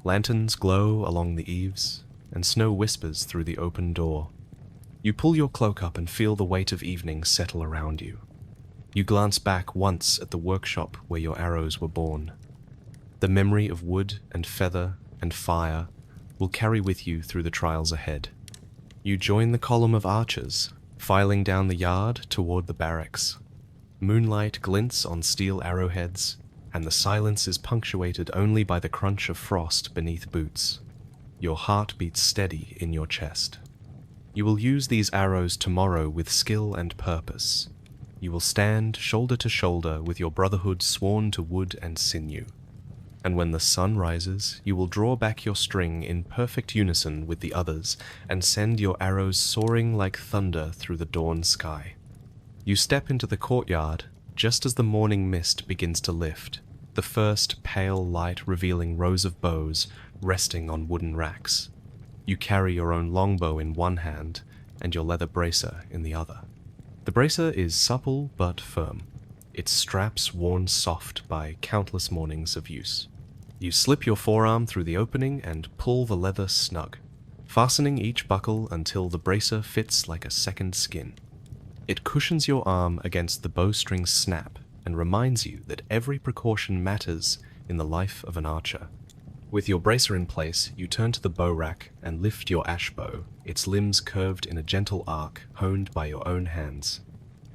Lanterns glow along the eaves, and snow whispers through the open door. You pull your cloak up and feel the weight of evening settle around you. You glance back once at the workshop where your arrows were born. The memory of wood and feather and fire will carry with you through the trials ahead. You join the column of archers, filing down the yard toward the barracks. Moonlight glints on steel arrowheads, and the silence is punctuated only by the crunch of frost beneath boots. Your heart beats steady in your chest. You will use these arrows tomorrow with skill and purpose. You will stand shoulder to shoulder with your brotherhood sworn to wood and sinew. And when the sun rises, you will draw back your string in perfect unison with the others and send your arrows soaring like thunder through the dawn sky. You step into the courtyard just as the morning mist begins to lift, the first pale light revealing rows of bows resting on wooden racks. You carry your own longbow in one hand and your leather bracer in the other. The bracer is supple but firm, its straps worn soft by countless mornings of use. You slip your forearm through the opening and pull the leather snug, fastening each buckle until the bracer fits like a second skin. It cushions your arm against the bowstring's snap and reminds you that every precaution matters in the life of an archer. With your bracer in place, you turn to the bow rack and lift your ash bow, its limbs curved in a gentle arc honed by your own hands.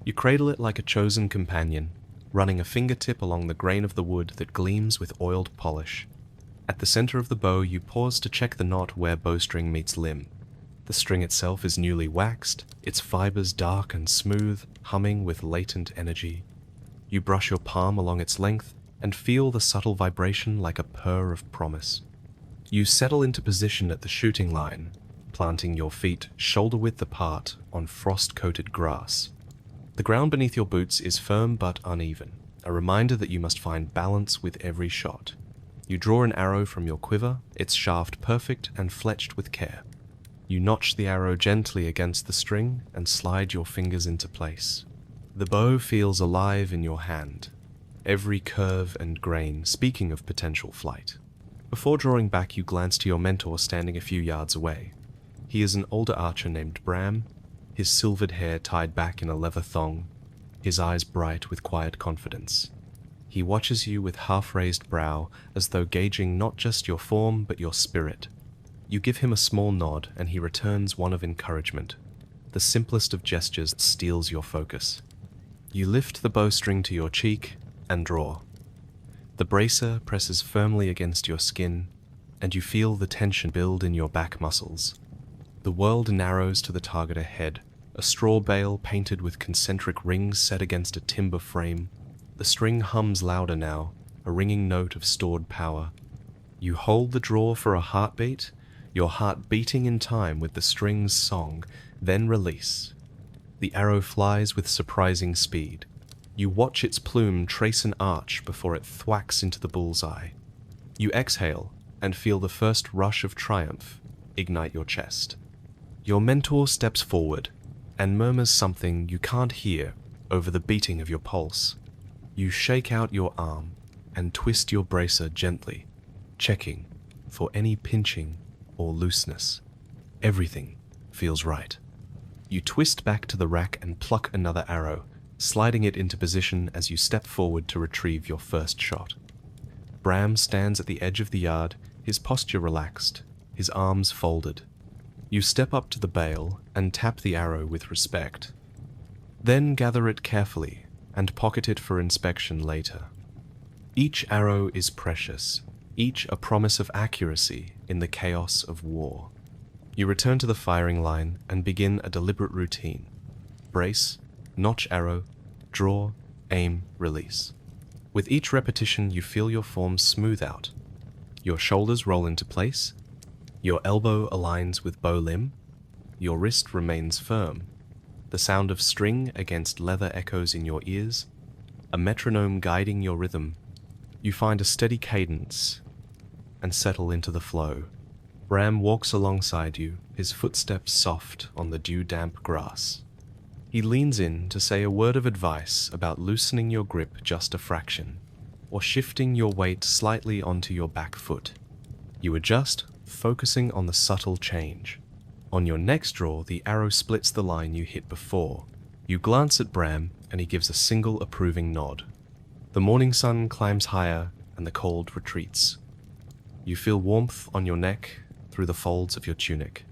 You cradle it like a chosen companion, running a fingertip along the grain of the wood that gleams with oiled polish. At the center of the bow, you pause to check the knot where bowstring meets limb. The string itself is newly waxed, its fibers dark and smooth, humming with latent energy. You brush your palm along its length and feel the subtle vibration like a purr of promise. You settle into position at the shooting line, planting your feet shoulder-width apart on frost-coated grass. The ground beneath your boots is firm but uneven, a reminder that you must find balance with every shot. You draw an arrow from your quiver, its shaft perfect and fletched with care. You notch the arrow gently against the string and slide your fingers into place. The bow feels alive in your hand, every curve and grain speaking of potential flight. Before drawing back, you glance to your mentor standing a few yards away. He is an older archer named Bram, his silvered hair tied back in a leather thong, his eyes bright with quiet confidence. He watches you with half-raised brow, as though gauging not just your form but your spirit. You give him a small nod, and he returns one of encouragement, the simplest of gestures that steals your focus. You lift the bowstring to your cheek and draw. The bracer presses firmly against your skin, and you feel the tension build in your back muscles. The world narrows to the target ahead, a straw bale painted with concentric rings set against a timber frame. The string hums louder now, a ringing note of stored power. You hold the draw for a heartbeat, your heart beating in time with the string's song, then release. The arrow flies with surprising speed. You watch its plume trace an arch before it thwacks into the bullseye. You exhale and feel the first rush of triumph ignite your chest. Your mentor steps forward and murmurs something you can't hear over the beating of your pulse. You shake out your arm and twist your bracer gently, checking for any pinching or looseness. Everything feels right. You twist back to the rack and pluck another arrow, sliding it into position as you step forward to retrieve your first shot. Bram stands at the edge of the yard, his posture relaxed, his arms folded. You step up to the bale and tap the arrow with respect. Then gather it carefully and pocket it for inspection later. Each arrow is precious, each a promise of accuracy in the chaos of war. You return to the firing line and begin a deliberate routine. Brace, notch arrow, draw, aim, release. With each repetition, you feel your form smooth out. Your shoulders roll into place. Your elbow aligns with bow limb. Your wrist remains firm. The sound of string against leather echoes in your ears, a metronome guiding your rhythm. You find a steady cadence and settle into the flow. Bram walks alongside you, his footsteps soft on the dew-damp grass. He leans in to say a word of advice about loosening your grip just a fraction, or shifting your weight slightly onto your back foot. You adjust, focusing on the subtle change, On your next draw, the arrow splits the line you hit before. You glance at Bram, and he gives a single approving nod. The morning sun climbs higher, and the cold retreats. You feel warmth on your neck through the folds of your tunic.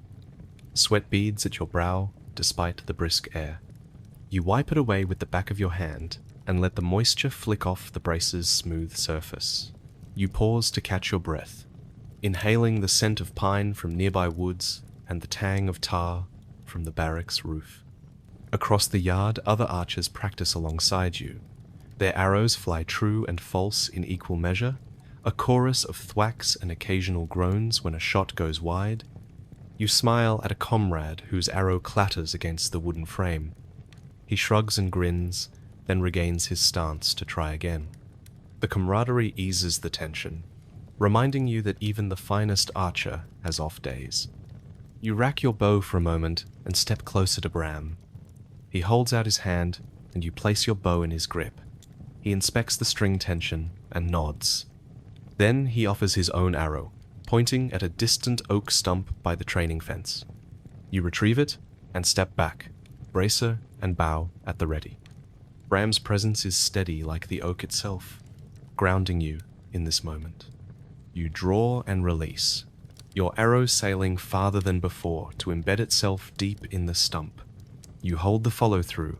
Sweat beads at your brow despite the brisk air. You wipe it away with the back of your hand and let the moisture flick off the brace's smooth surface. You pause to catch your breath, inhaling the scent of pine from nearby woods and the tang of tar from the barracks roof. Across the yard, other archers practice alongside you. Their arrows fly true and false in equal measure, a chorus of thwacks and occasional groans when a shot goes wide. You smile at a comrade whose arrow clatters against the wooden frame. He shrugs and grins, then regains his stance to try again. The camaraderie eases the tension, reminding you that even the finest archer has off days. You rack your bow for a moment and step closer to Bram. He holds out his hand, and you place your bow in his grip. He inspects the string tension and nods. Then he offers his own arrow, pointing at a distant oak stump by the training fence. You retrieve it and step back, bracer and bow at the ready. Bram's presence is steady like the oak itself, grounding you in this moment. You draw and release, your arrow sailing farther than before to embed itself deep in the stump. You hold the follow-through,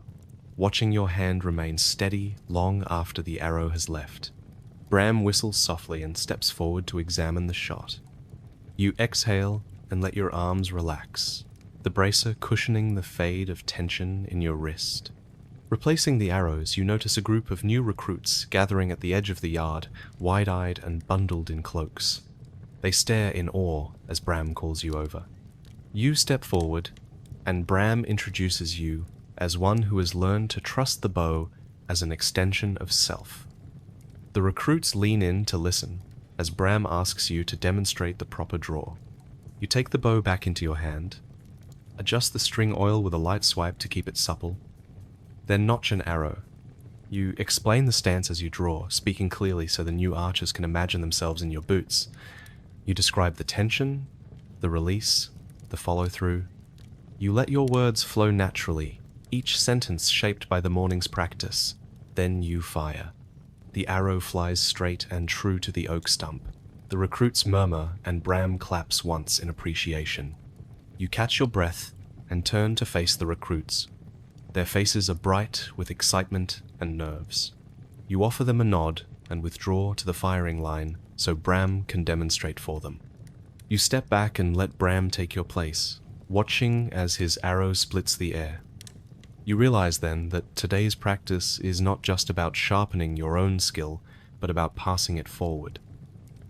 watching your hand remain steady long after the arrow has left. Bram whistles softly and steps forward to examine the shot. You exhale and let your arms relax, the bracer cushioning the fade of tension in your wrist. Replacing the arrows, you notice a group of new recruits gathering at the edge of the yard, wide-eyed and bundled in cloaks. They stare in awe as Bram calls you over. You step forward, and Bram introduces you as one who has learned to trust the bow as an extension of self. The recruits lean in to listen as Bram asks you to demonstrate the proper draw. You take the bow back into your hand, adjust the string oil with a light swipe to keep it supple, then notch an arrow. You explain the stance as you draw, speaking clearly so the new archers can imagine themselves in your boots. You describe the tension, the release, the follow-through. You let your words flow naturally, each sentence shaped by the morning's practice. Then you fire. The arrow flies straight and true to the oak stump. The recruits murmur, and Bram claps once in appreciation. You catch your breath and turn to face the recruits. Their faces are bright with excitement and nerves. You offer them a nod and withdraw to the firing line so Bram can demonstrate for them. You step back and let Bram take your place, watching as his arrow splits the air. You realize then that today's practice is not just about sharpening your own skill, but about passing it forward.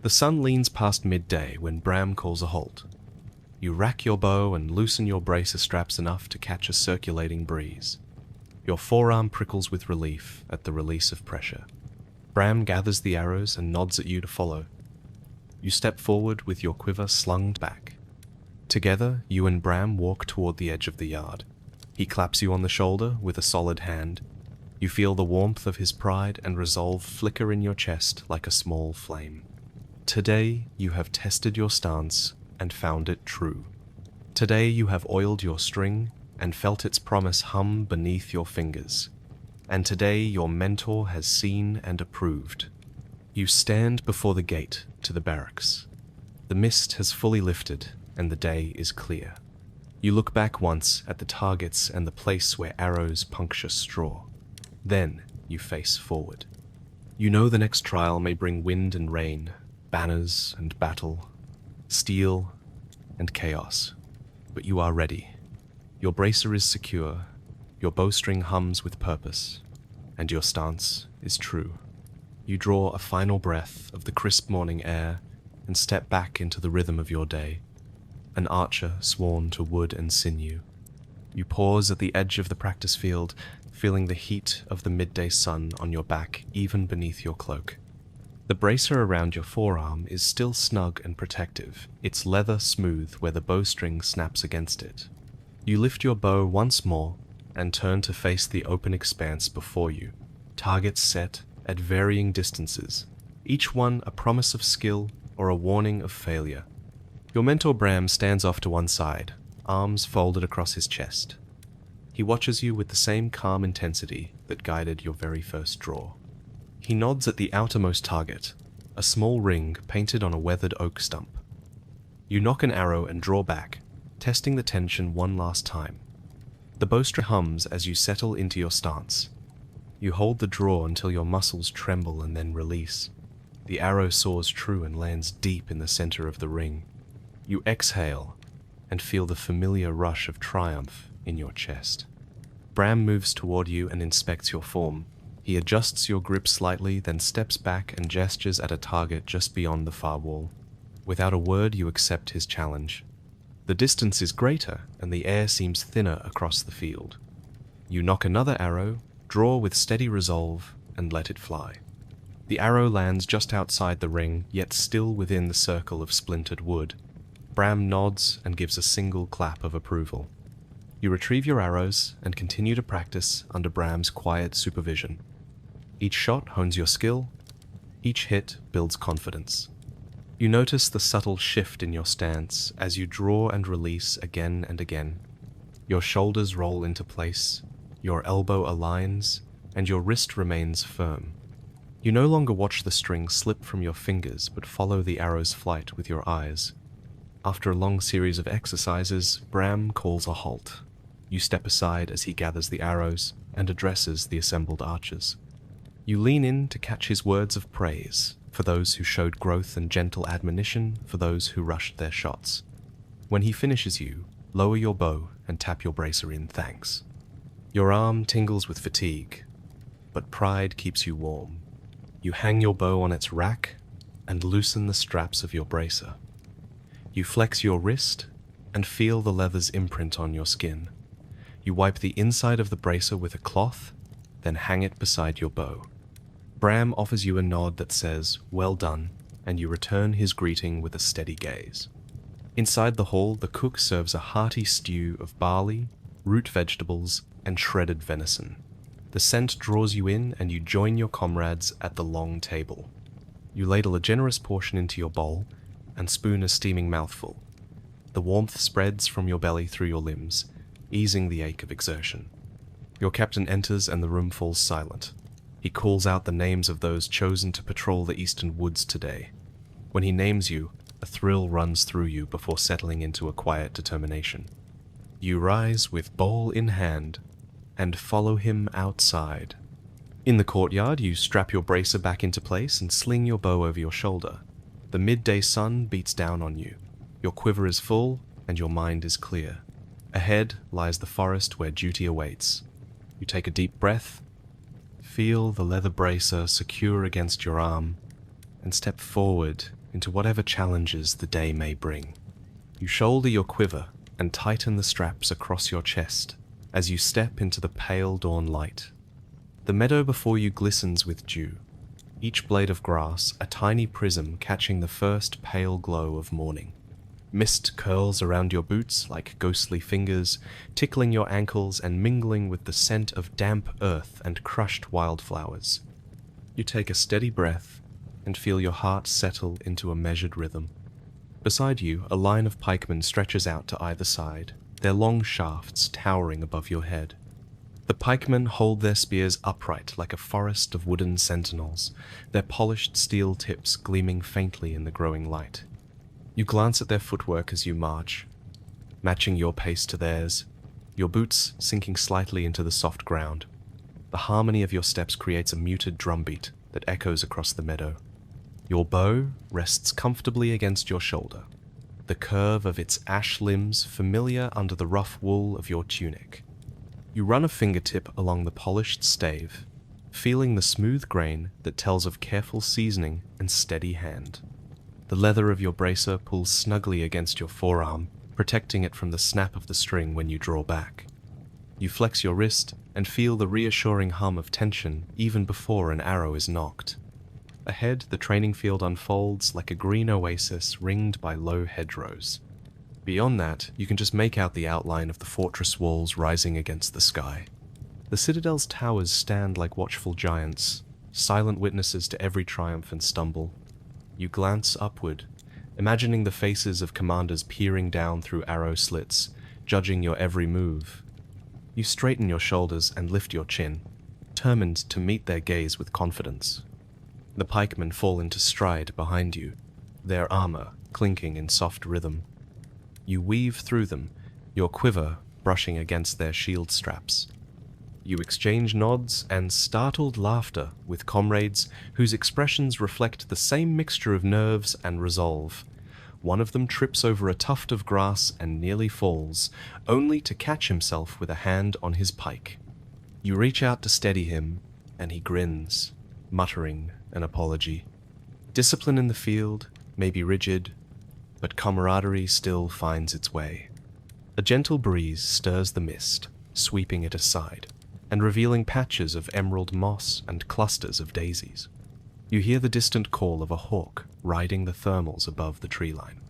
The sun leans past midday when Bram calls a halt. You rack your bow and loosen your bracer straps enough to catch a circulating breeze. Your forearm prickles with relief at the release of pressure. Bram gathers the arrows and nods at you to follow. You step forward with your quiver slung back. Together, you and Bram walk toward the edge of the yard. He claps you on the shoulder with a solid hand. You feel the warmth of his pride and resolve flicker in your chest like a small flame. Today, you have tested your stance and found it true. Today you have oiled your string and felt its promise hum beneath your fingers. And today your mentor has seen and approved. You stand before the gate to the barracks. The mist has fully lifted and the day is clear. You look back once at the targets and the place where arrows puncture straw. Then you face forward. You know the next trial may bring wind and rain, banners and battle, steel and chaos, but you are ready. Your bracer is secure, your bowstring hums with purpose, and your stance is true. You draw a final breath of the crisp morning air and step back into the rhythm of your day, an archer sworn to wood and sinew. You pause at the edge of the practice field, feeling the heat of the midday sun on your back even beneath your cloak. The bracer around your forearm is still snug and protective, its leather smooth where the bowstring snaps against it. You lift your bow once more and turn to face the open expanse before you, targets set at varying distances, each one a promise of skill or a warning of failure. Your mentor Bram stands off to one side, arms folded across his chest. He watches you with the same calm intensity that guided your very first draw. He nods at the outermost target, a small ring painted on a weathered oak stump. You nock an arrow and draw back, testing the tension one last time. The bowstring hums as you settle into your stance. You hold the draw until your muscles tremble and then release. The arrow soars true and lands deep in the center of the ring. You exhale and feel the familiar rush of triumph in your chest. Bram moves toward you and inspects your form. He adjusts your grip slightly, then steps back and gestures at a target just beyond the far wall. Without a word, you accept his challenge. The distance is greater, and the air seems thinner across the field. You nock another arrow, draw with steady resolve, and let it fly. The arrow lands just outside the ring, yet still within the circle of splintered wood. Bram nods and gives a single clap of approval. You retrieve your arrows and continue to practice under Bram's quiet supervision. Each shot hones your skill, each hit builds confidence. You notice the subtle shift in your stance as you draw and release again and again. Your shoulders roll into place, your elbow aligns, and your wrist remains firm. You no longer watch the string slip from your fingers, but follow the arrow's flight with your eyes. After a long series of exercises, Bram calls a halt. You step aside as he gathers the arrows and addresses the assembled archers. You lean in to catch his words of praise for those who showed growth and gentle admonition for those who rushed their shots. When he finishes you, lower your bow and tap your bracer in thanks. Your arm tingles with fatigue, but pride keeps you warm. You hang your bow on its rack and loosen the straps of your bracer. You flex your wrist and feel the leather's imprint on your skin. You wipe the inside of the bracer with a cloth, then hang it beside your bow. Bram offers you a nod that says, "Well done," and you return his greeting with a steady gaze. Inside the hall, the cook serves a hearty stew of barley, root vegetables, and shredded venison. The scent draws you in, and you join your comrades at the long table. You ladle a generous portion into your bowl and spoon a steaming mouthful. The warmth spreads from your belly through your limbs, easing the ache of exertion. Your captain enters and the room falls silent. He calls out the names of those chosen to patrol the eastern woods today. When he names you, a thrill runs through you before settling into a quiet determination. You rise with bowl in hand and follow him outside. In the courtyard, you strap your bracer back into place and sling your bow over your shoulder. The midday sun beats down on you. Your quiver is full and your mind is clear. Ahead lies the forest where duty awaits. You take a deep breath, feel the leather bracer secure against your arm, and step forward into whatever challenges the day may bring. You shoulder your quiver and tighten the straps across your chest as you step into the pale dawn light. The meadow before you glistens with dew, each blade of grass a tiny prism catching the first pale glow of morning. Mist curls around your boots like ghostly fingers, tickling your ankles and mingling with the scent of damp earth and crushed wildflowers. You take a steady breath and feel your heart settle into a measured rhythm. Beside you, a line of pikemen stretches out to either side, their long shafts towering above your head. The pikemen hold their spears upright like a forest of wooden sentinels, their polished steel tips gleaming faintly in the growing light. You glance at their footwork as you march, matching your pace to theirs, your boots sinking slightly into the soft ground. The harmony of your steps creates a muted drumbeat that echoes across the meadow. Your bow rests comfortably against your shoulder, the curve of its ash limbs familiar under the rough wool of your tunic. You run a fingertip along the polished stave, feeling the smooth grain that tells of careful seasoning and steady hand. The leather of your bracer pulls snugly against your forearm, protecting it from the snap of the string when you draw back. You flex your wrist and feel the reassuring hum of tension even before an arrow is nocked. Ahead, the training field unfolds like a green oasis ringed by low hedgerows. Beyond that, you can just make out the outline of the fortress walls rising against the sky. The citadel's towers stand like watchful giants, silent witnesses to every triumph and stumble. You glance upward, imagining the faces of commanders peering down through arrow slits, judging your every move. You straighten your shoulders and lift your chin, determined to meet their gaze with confidence. The pikemen fall into stride behind you, their armor clinking in soft rhythm. You weave through them, your quiver brushing against their shield straps. You exchange nods and startled laughter with comrades whose expressions reflect the same mixture of nerves and resolve. One of them trips over a tuft of grass and nearly falls, only to catch himself with a hand on his pike. You reach out to steady him, and he grins, muttering an apology. Discipline in the field may be rigid, but camaraderie still finds its way. A gentle breeze stirs the mist, sweeping it aside, and revealing patches of emerald moss and clusters of daisies. You hear the distant call of a hawk riding the thermals above the tree line.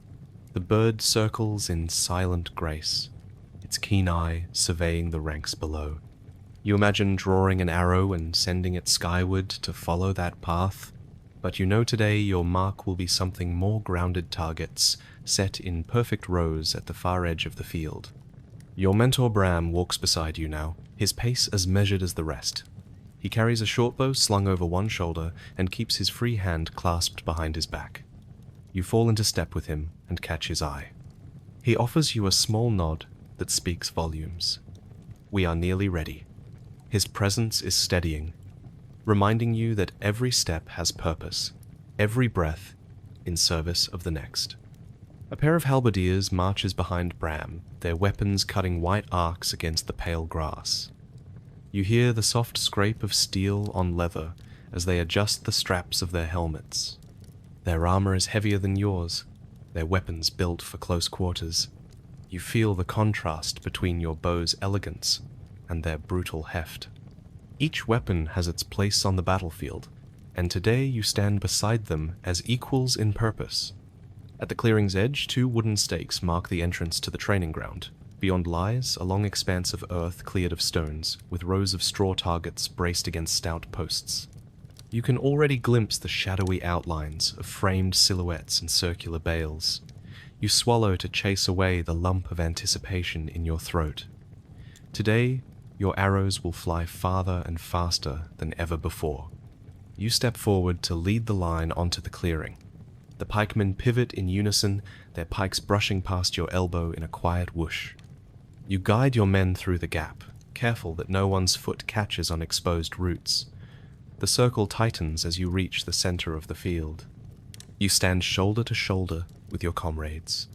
The bird circles in silent grace, its keen eye surveying the ranks below. You imagine drawing an arrow and sending it skyward to follow that path, but you know today your mark will be something more grounded targets set in perfect rows at the far edge of the field. Your mentor Bram walks beside you now, his pace as measured as the rest. He carries a shortbow slung over one shoulder and keeps his free hand clasped behind his back. You fall into step with him and catch his eye. He offers you a small nod that speaks volumes. We are nearly ready. His presence is steadying, reminding you that every step has purpose, every breath in service of the next. A pair of halberdiers marches behind Bram, their weapons cutting white arcs against the pale grass. You hear the soft scrape of steel on leather as they adjust the straps of their helmets. Their armor is heavier than yours, their weapons built for close quarters. You feel the contrast between your bow's elegance and their brutal heft. Each weapon has its place on the battlefield, and today you stand beside them as equals in purpose. At the clearing's edge, 2 wooden stakes mark the entrance to the training ground. Beyond lies a long expanse of earth cleared of stones, with rows of straw targets braced against stout posts. You can already glimpse the shadowy outlines of framed silhouettes and circular bales. You swallow to chase away the lump of anticipation in your throat. Today, your arrows will fly farther and faster than ever before. You step forward to lead the line onto the clearing. The pikemen pivot in unison, their pikes brushing past your elbow in a quiet whoosh. You guide your men through the gap, careful that no one's foot catches on exposed roots. The circle tightens as you reach the center of the field. You stand shoulder to shoulder with your comrades,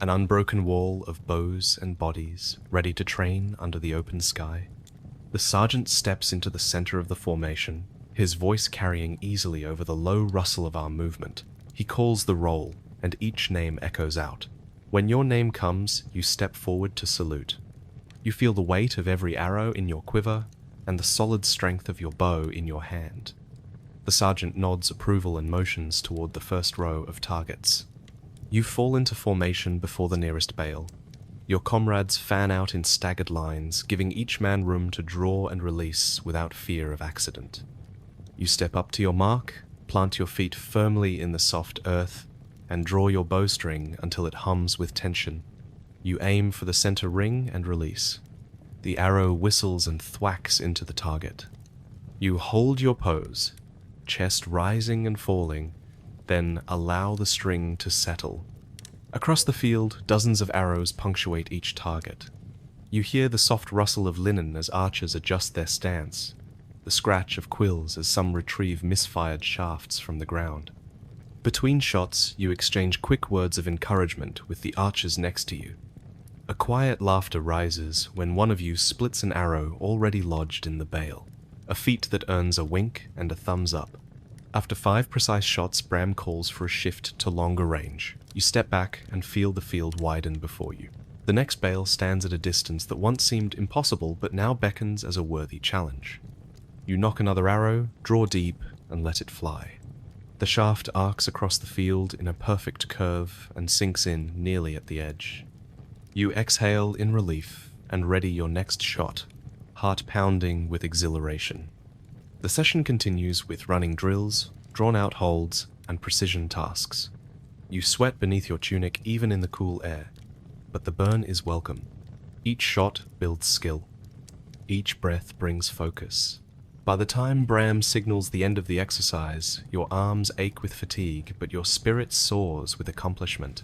an unbroken wall of bows and bodies ready to train under the open sky. The sergeant steps into the center of the formation, his voice carrying easily over the low rustle of our movement. He calls the roll, and each name echoes out. When your name comes, you step forward to salute. You feel the weight of every arrow in your quiver, and the solid strength of your bow in your hand. The sergeant nods approval and motions toward the first row of targets. You fall into formation before the nearest bale. Your comrades fan out in staggered lines, giving each man room to draw and release without fear of accident. You step up to your mark, plant your feet firmly in the soft earth, and draw your bowstring until it hums with tension. You aim for the center ring and release. The arrow whistles and thwacks into the target. You hold your pose, chest rising and falling, then allow the string to settle. Across the field, dozens of arrows punctuate each target. You hear the soft rustle of linen as archers adjust their stance, the scratch of quills as some retrieve misfired shafts from the ground. Between shots, you exchange quick words of encouragement with the archers next to you. A quiet laughter rises when one of you splits an arrow already lodged in the bale, a feat that earns a wink and a thumbs up. After 5 precise shots, Bram calls for a shift to longer range. You step back and feel the field widen before you. The next bale stands at a distance that once seemed impossible but now beckons as a worthy challenge. You nock another arrow, draw deep, and let it fly. The shaft arcs across the field in a perfect curve and sinks in nearly at the edge. You exhale in relief and ready your next shot, heart pounding with exhilaration. The session continues with running drills, drawn-out holds, and precision tasks. You sweat beneath your tunic even in the cool air, but the burn is welcome. Each shot builds skill. Each breath brings focus. By the time Bram signals the end of the exercise, your arms ache with fatigue, but your spirit soars with accomplishment.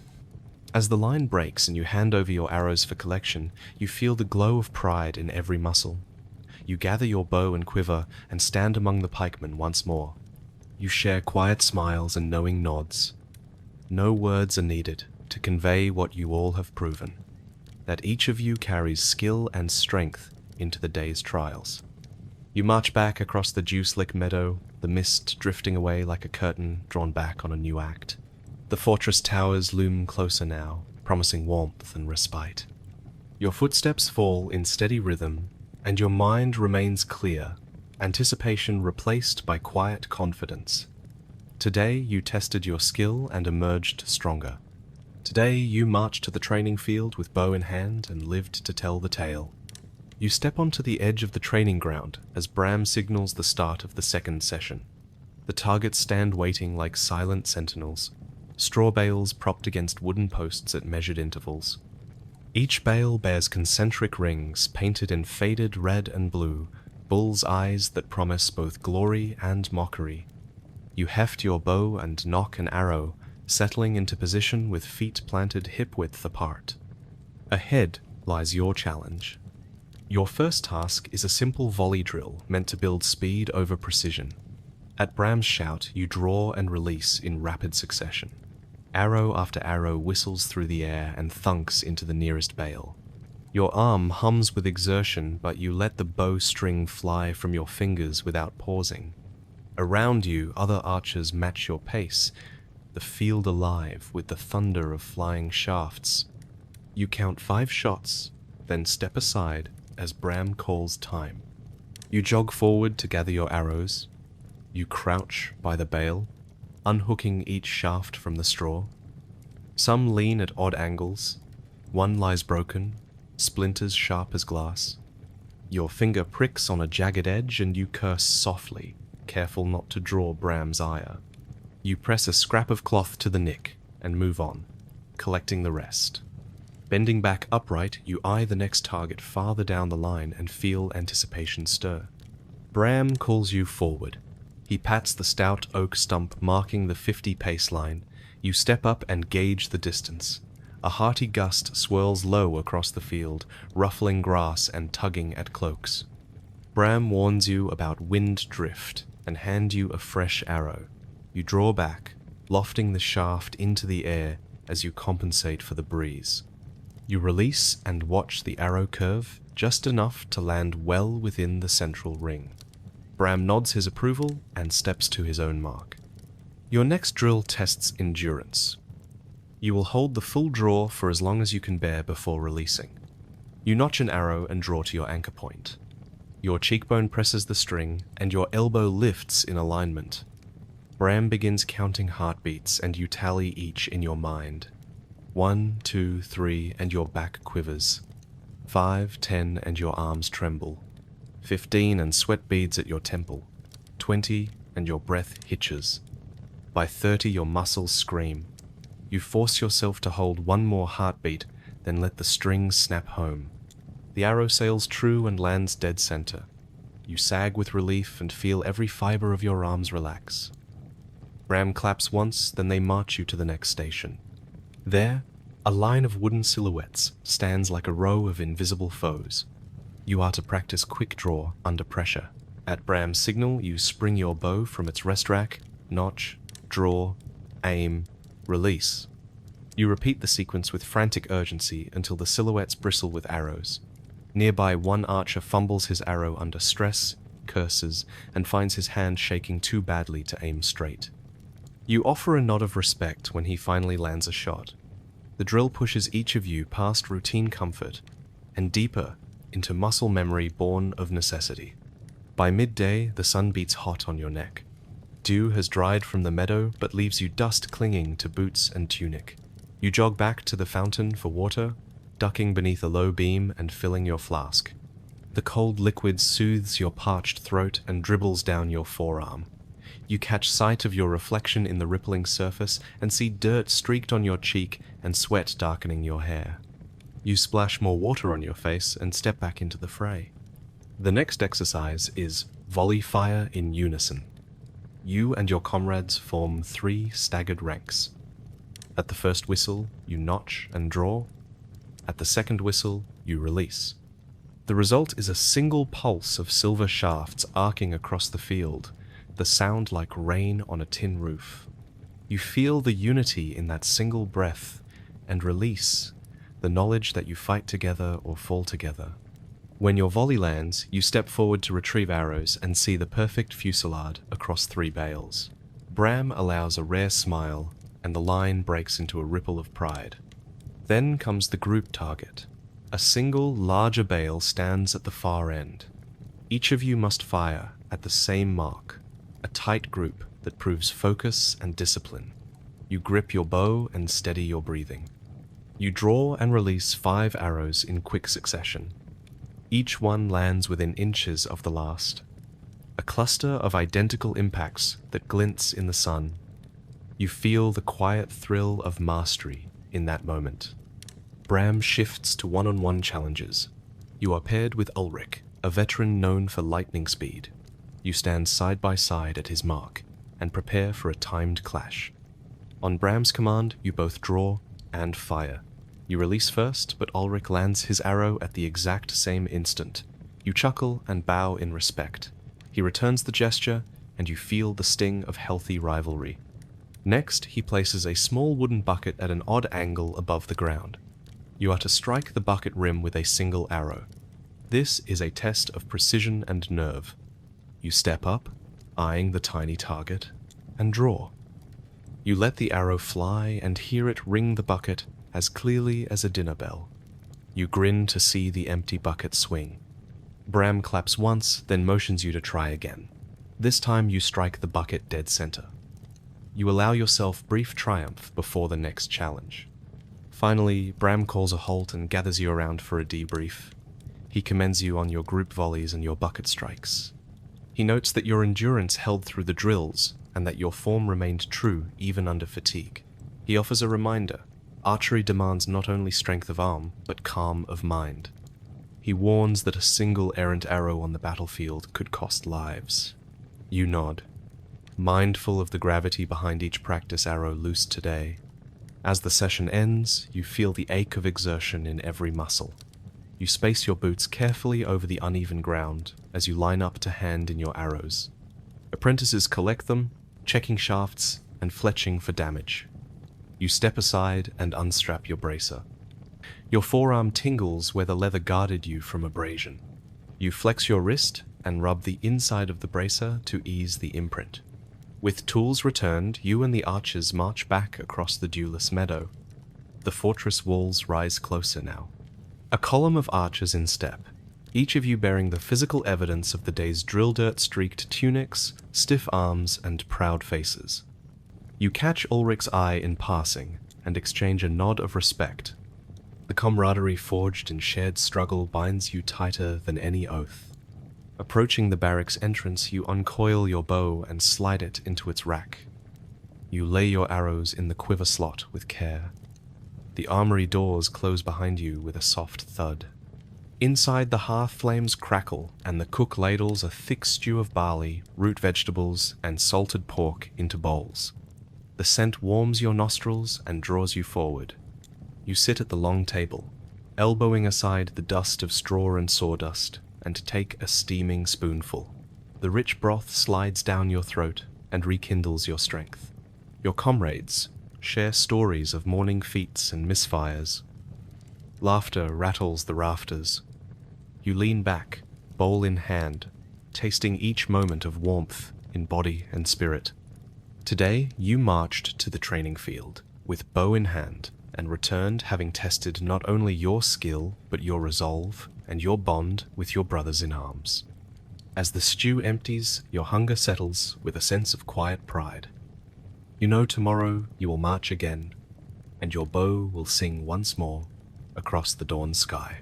As the line breaks and you hand over your arrows for collection, you feel the glow of pride in every muscle. You gather your bow and quiver and stand among the pikemen once more. You share quiet smiles and knowing nods. No words are needed to convey what you all have proven, that each of you carries skill and strength into the day's trials. You march back across the dew-slick meadow, the mist drifting away like a curtain drawn back on a new act. The fortress towers loom closer now, promising warmth and respite. Your footsteps fall in steady rhythm, and your mind remains clear, anticipation replaced by quiet confidence. Today you tested your skill and emerged stronger. Today you marched to the training field with bow in hand and lived to tell the tale. You step onto the edge of the training ground as Bram signals the start of the second session. The targets stand waiting like silent sentinels, straw bales propped against wooden posts at measured intervals. Each bale bears concentric rings painted in faded red and blue, bull's eyes that promise both glory and mockery. You heft your bow and nock an arrow, settling into position with feet planted hip-width apart. Ahead lies your challenge. Your first task is a simple volley drill meant to build speed over precision. At Bram's shout, you draw and release in rapid succession. Arrow after arrow whistles through the air and thunks into the nearest bale. Your arm hums with exertion, but you let the bow string fly from your fingers without pausing. Around you, other archers match your pace, the field alive with the thunder of flying shafts. You count 5 shots, then step aside as Bram calls time. You jog forward to gather your arrows. You crouch by the bale, unhooking each shaft from the straw. Some lean at odd angles. One lies broken, splinters sharp as glass. Your finger pricks on a jagged edge and you curse softly, careful not to draw Bram's ire. You press a scrap of cloth to the nick and move on, collecting the rest. Bending back upright, you eye the next target farther down the line and feel anticipation stir. Bram calls you forward. He pats the stout oak stump marking the 50-pace line. You step up and gauge the distance. A hearty gust swirls low across the field, ruffling grass and tugging at cloaks. Bram warns you about wind drift and hands you a fresh arrow. You draw back, lofting the shaft into the air as you compensate for the breeze. You release and watch the arrow curve, just enough to land well within the central ring. Bram nods his approval and steps to his own mark. Your next drill tests endurance. You will hold the full draw for as long as you can bear before releasing. You notch an arrow and draw to your anchor point. Your cheekbone presses the string, and your elbow lifts in alignment. Bram begins counting heartbeats, and you tally each in your mind. 1, 2, 3, and your back quivers. 5, 10, and your arms tremble. 15, and sweat beads at your temple. 20, and your breath hitches. By 30, your muscles scream. You force yourself to hold one more heartbeat, then let the string snap home. The arrow sails true and lands dead center. You sag with relief and feel every fiber of your arms relax. Bram claps once, then they march you to the next station. There, a line of wooden silhouettes stands like a row of invisible foes. You are to practice quick draw under pressure. At Bram's signal, you spring your bow from its rest rack, notch, draw, aim, release. You repeat the sequence with frantic urgency until the silhouettes bristle with arrows. Nearby, one archer fumbles his arrow under stress, curses, and finds his hand shaking too badly to aim straight. You offer a nod of respect when he finally lands a shot. The drill pushes each of you past routine comfort and deeper into muscle memory born of necessity. By midday, the sun beats hot on your neck. Dew has dried from the meadow but leaves you dust clinging to boots and tunic. You jog back to the fountain for water, ducking beneath a low beam and filling your flask. The cold liquid soothes your parched throat and dribbles down your forearm. You catch sight of your reflection in the rippling surface and see dirt streaked on your cheek and sweat darkening your hair. You splash more water on your face and step back into the fray. The next exercise is volley fire in unison. You and your comrades form 3 staggered ranks. At the first whistle, you notch and draw. At the second whistle, you release. The result is a single pulse of silver shafts arcing across the field, the sound like rain on a tin roof. You feel the unity in that single breath, and release, the knowledge that you fight together or fall together. When your volley lands, you step forward to retrieve arrows and see the perfect fusillade across 3 bales. Bram allows a rare smile, and the line breaks into a ripple of pride. Then comes the group target. A single, larger bale stands at the far end. Each of you must fire at the same mark, a tight group that proves focus and discipline. You grip your bow and steady your breathing. You draw and release 5 arrows in quick succession. Each one lands within inches of the last. A cluster of identical impacts that glints in the sun. You feel the quiet thrill of mastery in that moment. Bram shifts to one-on-one challenges. You are paired with Ulrich, a veteran known for lightning speed. You stand side by side at his mark and prepare for a timed clash. On Bram's command, you both draw and fire. You release first, but Ulrich lands his arrow at the exact same instant. You chuckle and bow in respect. He returns the gesture, and you feel the sting of healthy rivalry. Next, he places a small wooden bucket at an odd angle above the ground. You are to strike the bucket rim with a single arrow. This is a test of precision and nerve. You step up, eyeing the tiny target, and draw. You let the arrow fly and hear it ring the bucket as clearly as a dinner bell. You grin to see the empty bucket swing. Bram claps once, then motions you to try again. This time you strike the bucket dead center. You allow yourself brief triumph before the next challenge. Finally, Bram calls a halt and gathers you around for a debrief. He commends you on your group volleys and your bucket strikes. He notes that your endurance held through the drills and that your form remained true even under fatigue. He offers a reminder. Archery demands not only strength of arm, but calm of mind. He warns that a single errant arrow on the battlefield could cost lives. You nod, mindful of the gravity behind each practice arrow loosed today. As the session ends, you feel the ache of exertion in every muscle. You space your boots carefully over the uneven ground as you line up to hand in your arrows. Apprentices collect them, checking shafts and fletching for damage. You step aside and unstrap your bracer. Your forearm tingles where the leather guarded you from abrasion. You flex your wrist and rub the inside of the bracer to ease the imprint. With tools returned, you and the archers march back across the dewless meadow. The fortress walls rise closer now. A column of archers in step, each of you bearing the physical evidence of the day's drill-dirt-streaked tunics, stiff arms, and proud faces. You catch Ulrich's eye in passing and exchange a nod of respect. The camaraderie forged in shared struggle binds you tighter than any oath. Approaching the barracks entrance, you uncoil your bow and slide it into its rack. You lay your arrows in the quiver slot with care. The armory doors close behind you with a soft thud. Inside, the hearth flames crackle, and the cook ladles a thick stew of barley, root vegetables, and salted pork into bowls. The scent warms your nostrils and draws you forward. You sit at the long table, elbowing aside the dust of straw and sawdust, and take a steaming spoonful. The rich broth slides down your throat and rekindles your strength. Your comrades share stories of morning feats and misfires. Laughter rattles the rafters. You lean back, bowl in hand, tasting each moment of warmth in body and spirit. Today, you marched to the training field with bow in hand and returned having tested not only your skill, but your resolve and your bond with your brothers in arms. As the stew empties, your hunger settles with a sense of quiet pride. You know tomorrow you will march again, and your bow will sing once more across the dawn sky.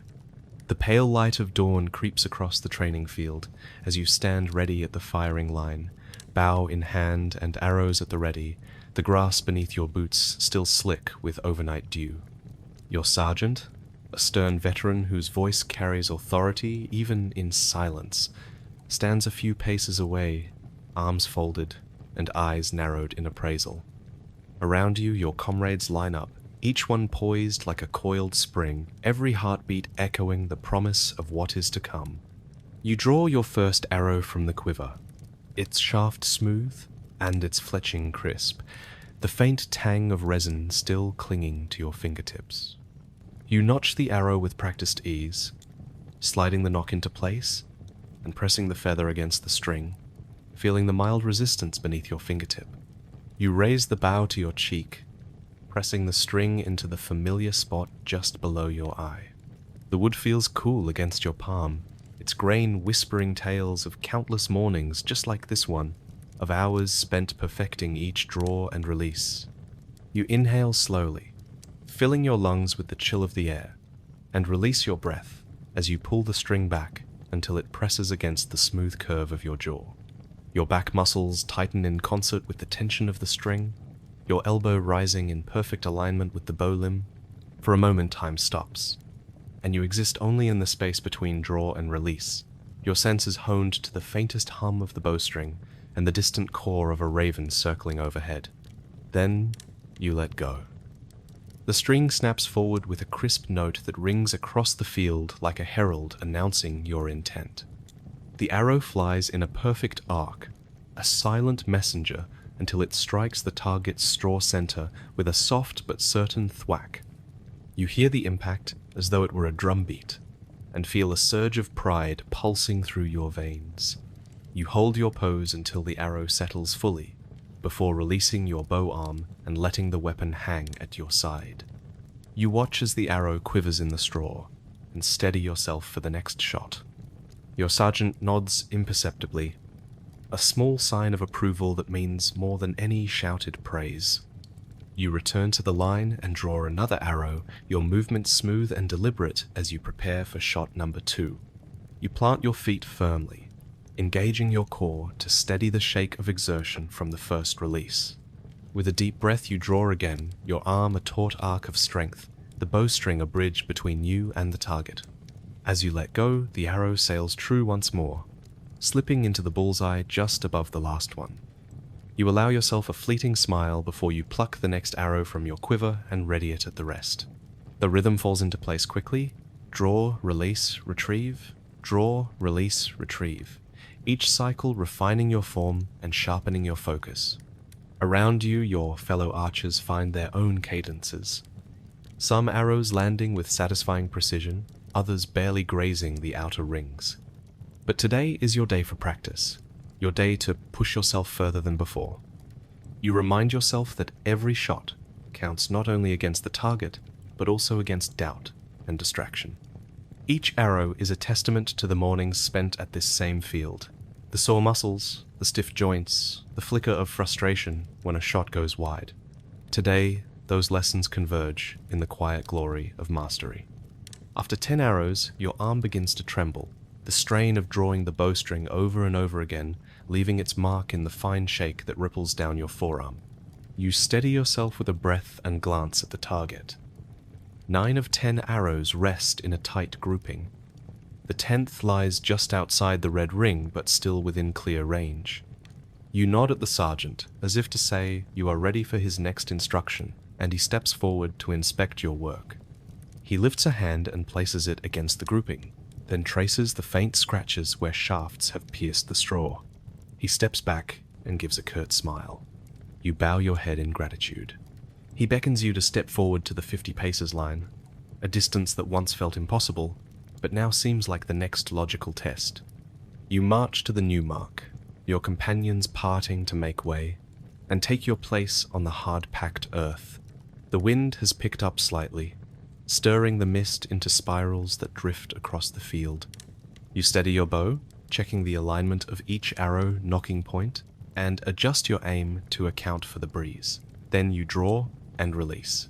The pale light of dawn creeps across the training field as you stand ready at the firing line, bow in hand and arrows at the ready, the grass beneath your boots still slick with overnight dew. Your sergeant, a stern veteran whose voice carries authority even in silence, stands a few paces away, arms folded and eyes narrowed in appraisal. Around you, your comrades line up, each one poised like a coiled spring, every heartbeat echoing the promise of what is to come. You draw your first arrow from the quiver, its shaft smooth and its fletching crisp, the faint tang of resin still clinging to your fingertips. You notch the arrow with practiced ease, sliding the nock into place and pressing the feather against the string, feeling the mild resistance beneath your fingertip. You raise the bow to your cheek, pressing the string into the familiar spot just below your eye. The wood feels cool against your palm, its grain whispering tales of countless mornings just like this one, of hours spent perfecting each draw and release. You inhale slowly, filling your lungs with the chill of the air, and release your breath as you pull the string back until it presses against the smooth curve of your jaw. Your back muscles tighten in concert with the tension of the string, your elbow rising in perfect alignment with the bow limb. For a moment, time stops, and you exist only in the space between draw and release, your senses honed to the faintest hum of the bowstring and the distant caw of a raven circling overhead. Then you let go. The string snaps forward with a crisp note that rings across the field like a herald announcing your intent. The arrow flies in a perfect arc, a silent messenger until it strikes the target's straw center with a soft but certain thwack. You hear the impact as though it were a drumbeat, and feel a surge of pride pulsing through your veins. You hold your pose until the arrow settles fully, before releasing your bow arm and letting the weapon hang at your side. You watch as the arrow quivers in the straw, and steady yourself for the next shot. Your sergeant nods imperceptibly, a small sign of approval that means more than any shouted praise. You return to the line and draw another arrow, your movement smooth and deliberate as you prepare for shot number 2. You plant your feet firmly, engaging your core to steady the shake of exertion from the first release. With a deep breath you draw again, your arm a taut arc of strength, the bowstring a bridge between you and the target. As you let go, the arrow sails true once more, slipping into the bullseye just above the last one. You allow yourself a fleeting smile before you pluck the next arrow from your quiver and ready it at the rest. The rhythm falls into place quickly. Draw, release, retrieve. Draw, release, retrieve. Each cycle refining your form and sharpening your focus. Around you, your fellow archers find their own cadences. Some arrows landing with satisfying precision, others barely grazing the outer rings. But today is your day for practice, your day to push yourself further than before. You remind yourself that every shot counts not only against the target, but also against doubt and distraction. Each arrow is a testament to the mornings spent at this same field. The sore muscles, the stiff joints, the flicker of frustration when a shot goes wide. Today, those lessons converge in the quiet glory of mastery. After 10 arrows, your arm begins to tremble, the strain of drawing the bowstring over and over again, leaving its mark in the fine shake that ripples down your forearm. You steady yourself with a breath and glance at the target. 9 of 10 arrows rest in a tight grouping. The 10th lies just outside the red ring, but still within clear range. You nod at the sergeant, as if to say you are ready for his next instruction, and he steps forward to inspect your work. He lifts a hand and places it against the grouping, then traces the faint scratches where shafts have pierced the straw. He steps back and gives a curt smile. You bow your head in gratitude. He beckons you to step forward to the 50 paces line, a distance that once felt impossible, but now seems like the next logical test. You march to the new mark, your companions parting to make way, and take your place on the hard-packed earth. The wind has picked up slightly, stirring the mist into spirals that drift across the field. You steady your bow, checking the alignment of each arrow knocking point, and adjust your aim to account for the breeze. Then you draw and release.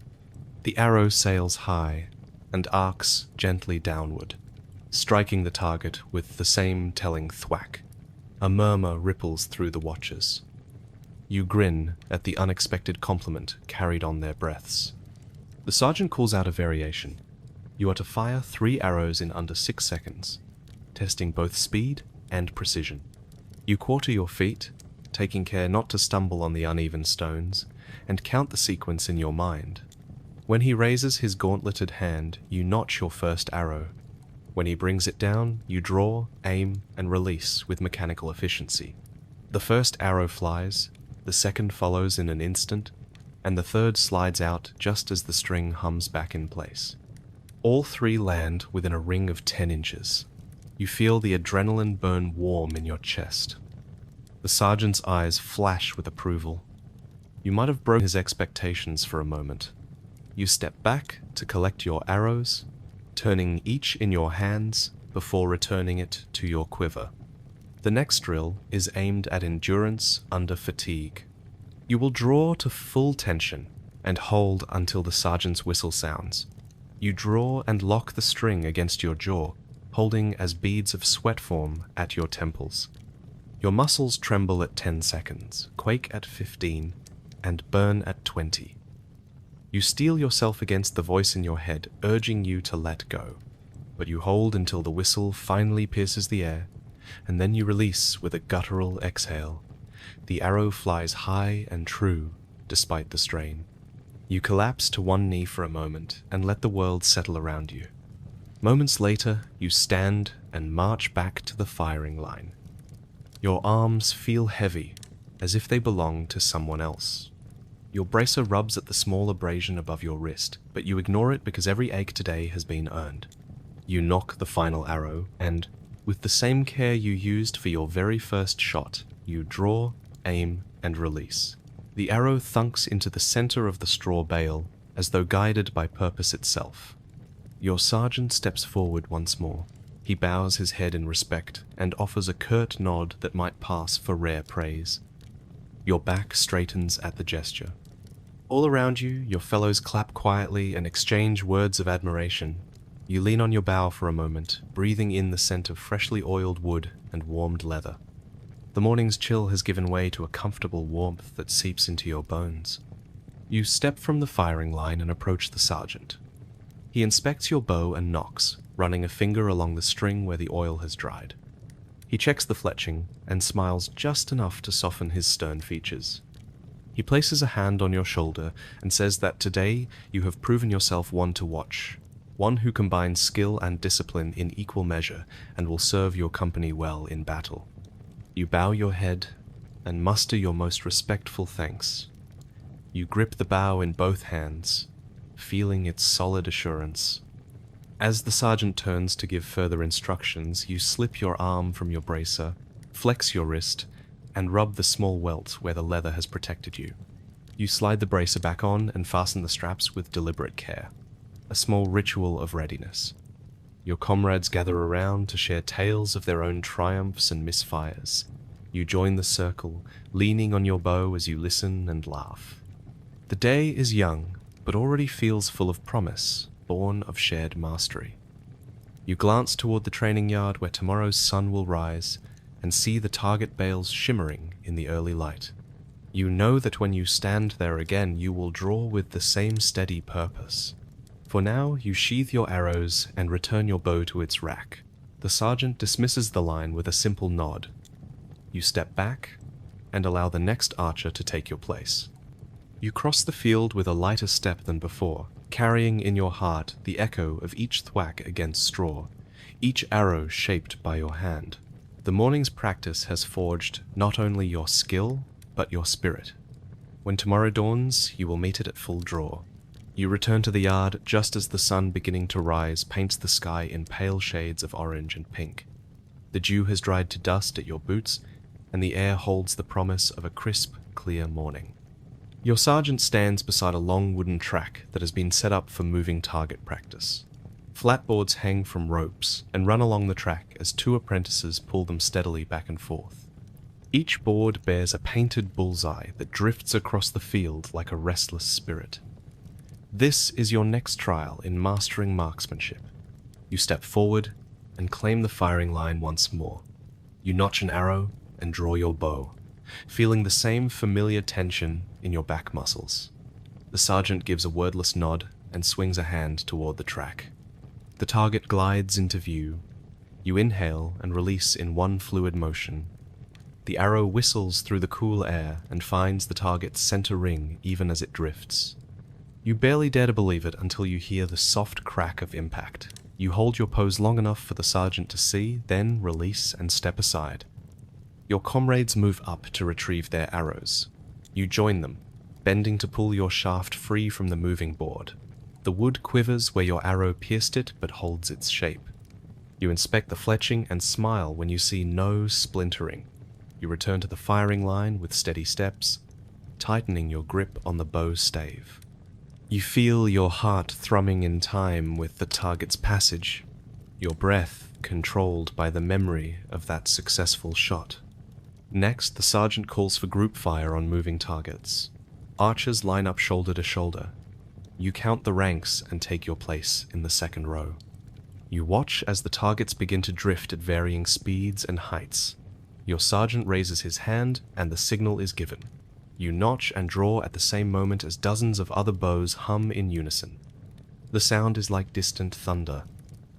The arrow sails high and arcs gently downward, striking the target with the same telling thwack. A murmur ripples through the watchers. You grin at the unexpected compliment carried on their breaths. The sergeant calls out a variation, You are to fire 3 arrows in under 6 seconds, testing both speed and precision. You quarter your feet, taking care not to stumble on the uneven stones, and count the sequence in your mind. When he raises his gauntleted hand, you notch your first arrow. When he brings it down, you draw, aim, and release with mechanical efficiency. The first arrow flies, the second follows in an instant, and the third slides out just as the string hums back in place. All 3 land within a ring of 10 inches. You feel the adrenaline burn warm in your chest. The sergeant's eyes flash with approval. You might have broken his expectations for a moment. You step back to collect your arrows, turning each in your hands before returning it to your quiver. The next drill is aimed at endurance under fatigue. You will draw to full tension and hold until the sergeant's whistle sounds. You draw and lock the string against your jaw, holding as beads of sweat form at your temples. Your muscles tremble at 10 seconds, quake at 15, and burn at 20. You steel yourself against the voice in your head, urging you to let go. But you hold until the whistle finally pierces the air, and then you release with a guttural exhale. The arrow flies high and true, despite the strain. You collapse to one knee for a moment and let the world settle around you. Moments later, you stand and march back to the firing line. Your arms feel heavy, as if they belong to someone else. Your bracer rubs at the small abrasion above your wrist, but you ignore it because every ache today has been earned. You nock the final arrow, and, with the same care you used for your very first shot, you draw, aim, and release. The arrow thunks into the center of the straw bale, as though guided by purpose itself. Your sergeant steps forward once more. He bows his head in respect and offers a curt nod that might pass for rare praise. Your back straightens at the gesture. All around you, your fellows clap quietly and exchange words of admiration. You lean on your bow for a moment, breathing in the scent of freshly oiled wood and warmed leather. The morning's chill has given way to a comfortable warmth that seeps into your bones. You step from the firing line and approach the sergeant. He inspects your bow and knocks, running a finger along the string where the oil has dried. He checks the fletching and smiles just enough to soften his stern features. He places a hand on your shoulder and says that today you have proven yourself one to watch, one who combines skill and discipline in equal measure and will serve your company well in battle. You bow your head and muster your most respectful thanks. You grip the bow in both hands, feeling its solid assurance. As the sergeant turns to give further instructions, you slip your arm from your bracer, flex your wrist, and rub the small welt where the leather has protected you. You slide the bracer back on and fasten the straps with deliberate care, a small ritual of readiness. Your comrades gather around to share tales of their own triumphs and misfires. You join the circle, leaning on your bow as you listen and laugh. The day is young, but already feels full of promise, born of shared mastery. You glance toward the training yard where tomorrow's sun will rise, and see the target bales shimmering in the early light. You know that when you stand there again, you will draw with the same steady purpose. For now, you sheathe your arrows and return your bow to its rack. The sergeant dismisses the line with a simple nod. You step back and allow the next archer to take your place. You cross the field with a lighter step than before, carrying in your heart the echo of each thwack against straw, each arrow shaped by your hand. The morning's practice has forged not only your skill, but your spirit. When tomorrow dawns, you will meet it at full draw. You return to the yard just as the sun beginning to rise paints the sky in pale shades of orange and pink. The dew has dried to dust at your boots, and the air holds the promise of a crisp, clear morning. Your sergeant stands beside a long wooden track that has been set up for moving target practice. Flatboards hang from ropes and run along the track as 2 apprentices pull them steadily back and forth. Each board bears a painted bullseye that drifts across the field like a restless spirit. This is your next trial in mastering marksmanship. You step forward and claim the firing line once more. You notch an arrow and draw your bow, feeling the same familiar tension in your back muscles. The sergeant gives a wordless nod and swings a hand toward the track. The target glides into view. You inhale and release in one fluid motion. The arrow whistles through the cool air and finds the target's center ring even as it drifts. You barely dare to believe it until you hear the soft crack of impact. You hold your pose long enough for the sergeant to see, then release and step aside. Your comrades move up to retrieve their arrows. You join them, bending to pull your shaft free from the moving board. The wood quivers where your arrow pierced it but holds its shape. You inspect the fletching and smile when you see no splintering. You return to the firing line with steady steps, tightening your grip on the bow stave. You feel your heart thrumming in time with the target's passage, your breath controlled by the memory of that successful shot. Next, the sergeant calls for group fire on moving targets. Archers line up shoulder to shoulder. You count the ranks and take your place in the second row. You watch as the targets begin to drift at varying speeds and heights. Your sergeant raises his hand and the signal is given. You notch and draw at the same moment as dozens of other bows hum in unison. The sound is like distant thunder.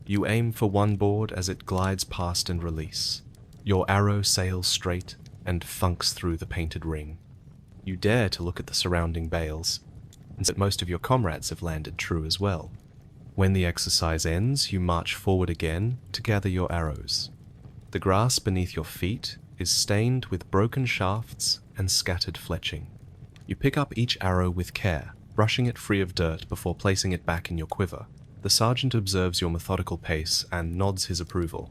You aim for one board as it glides past and release. Your arrow sails straight and thunks through the painted ring. You dare to look at the surrounding bales, and that most of your comrades have landed true as well. When the exercise ends, you march forward again to gather your arrows. The grass beneath your feet is stained with broken shafts and scattered fletching. You pick up each arrow with care, brushing it free of dirt before placing it back in your quiver. The sergeant observes your methodical pace and nods his approval.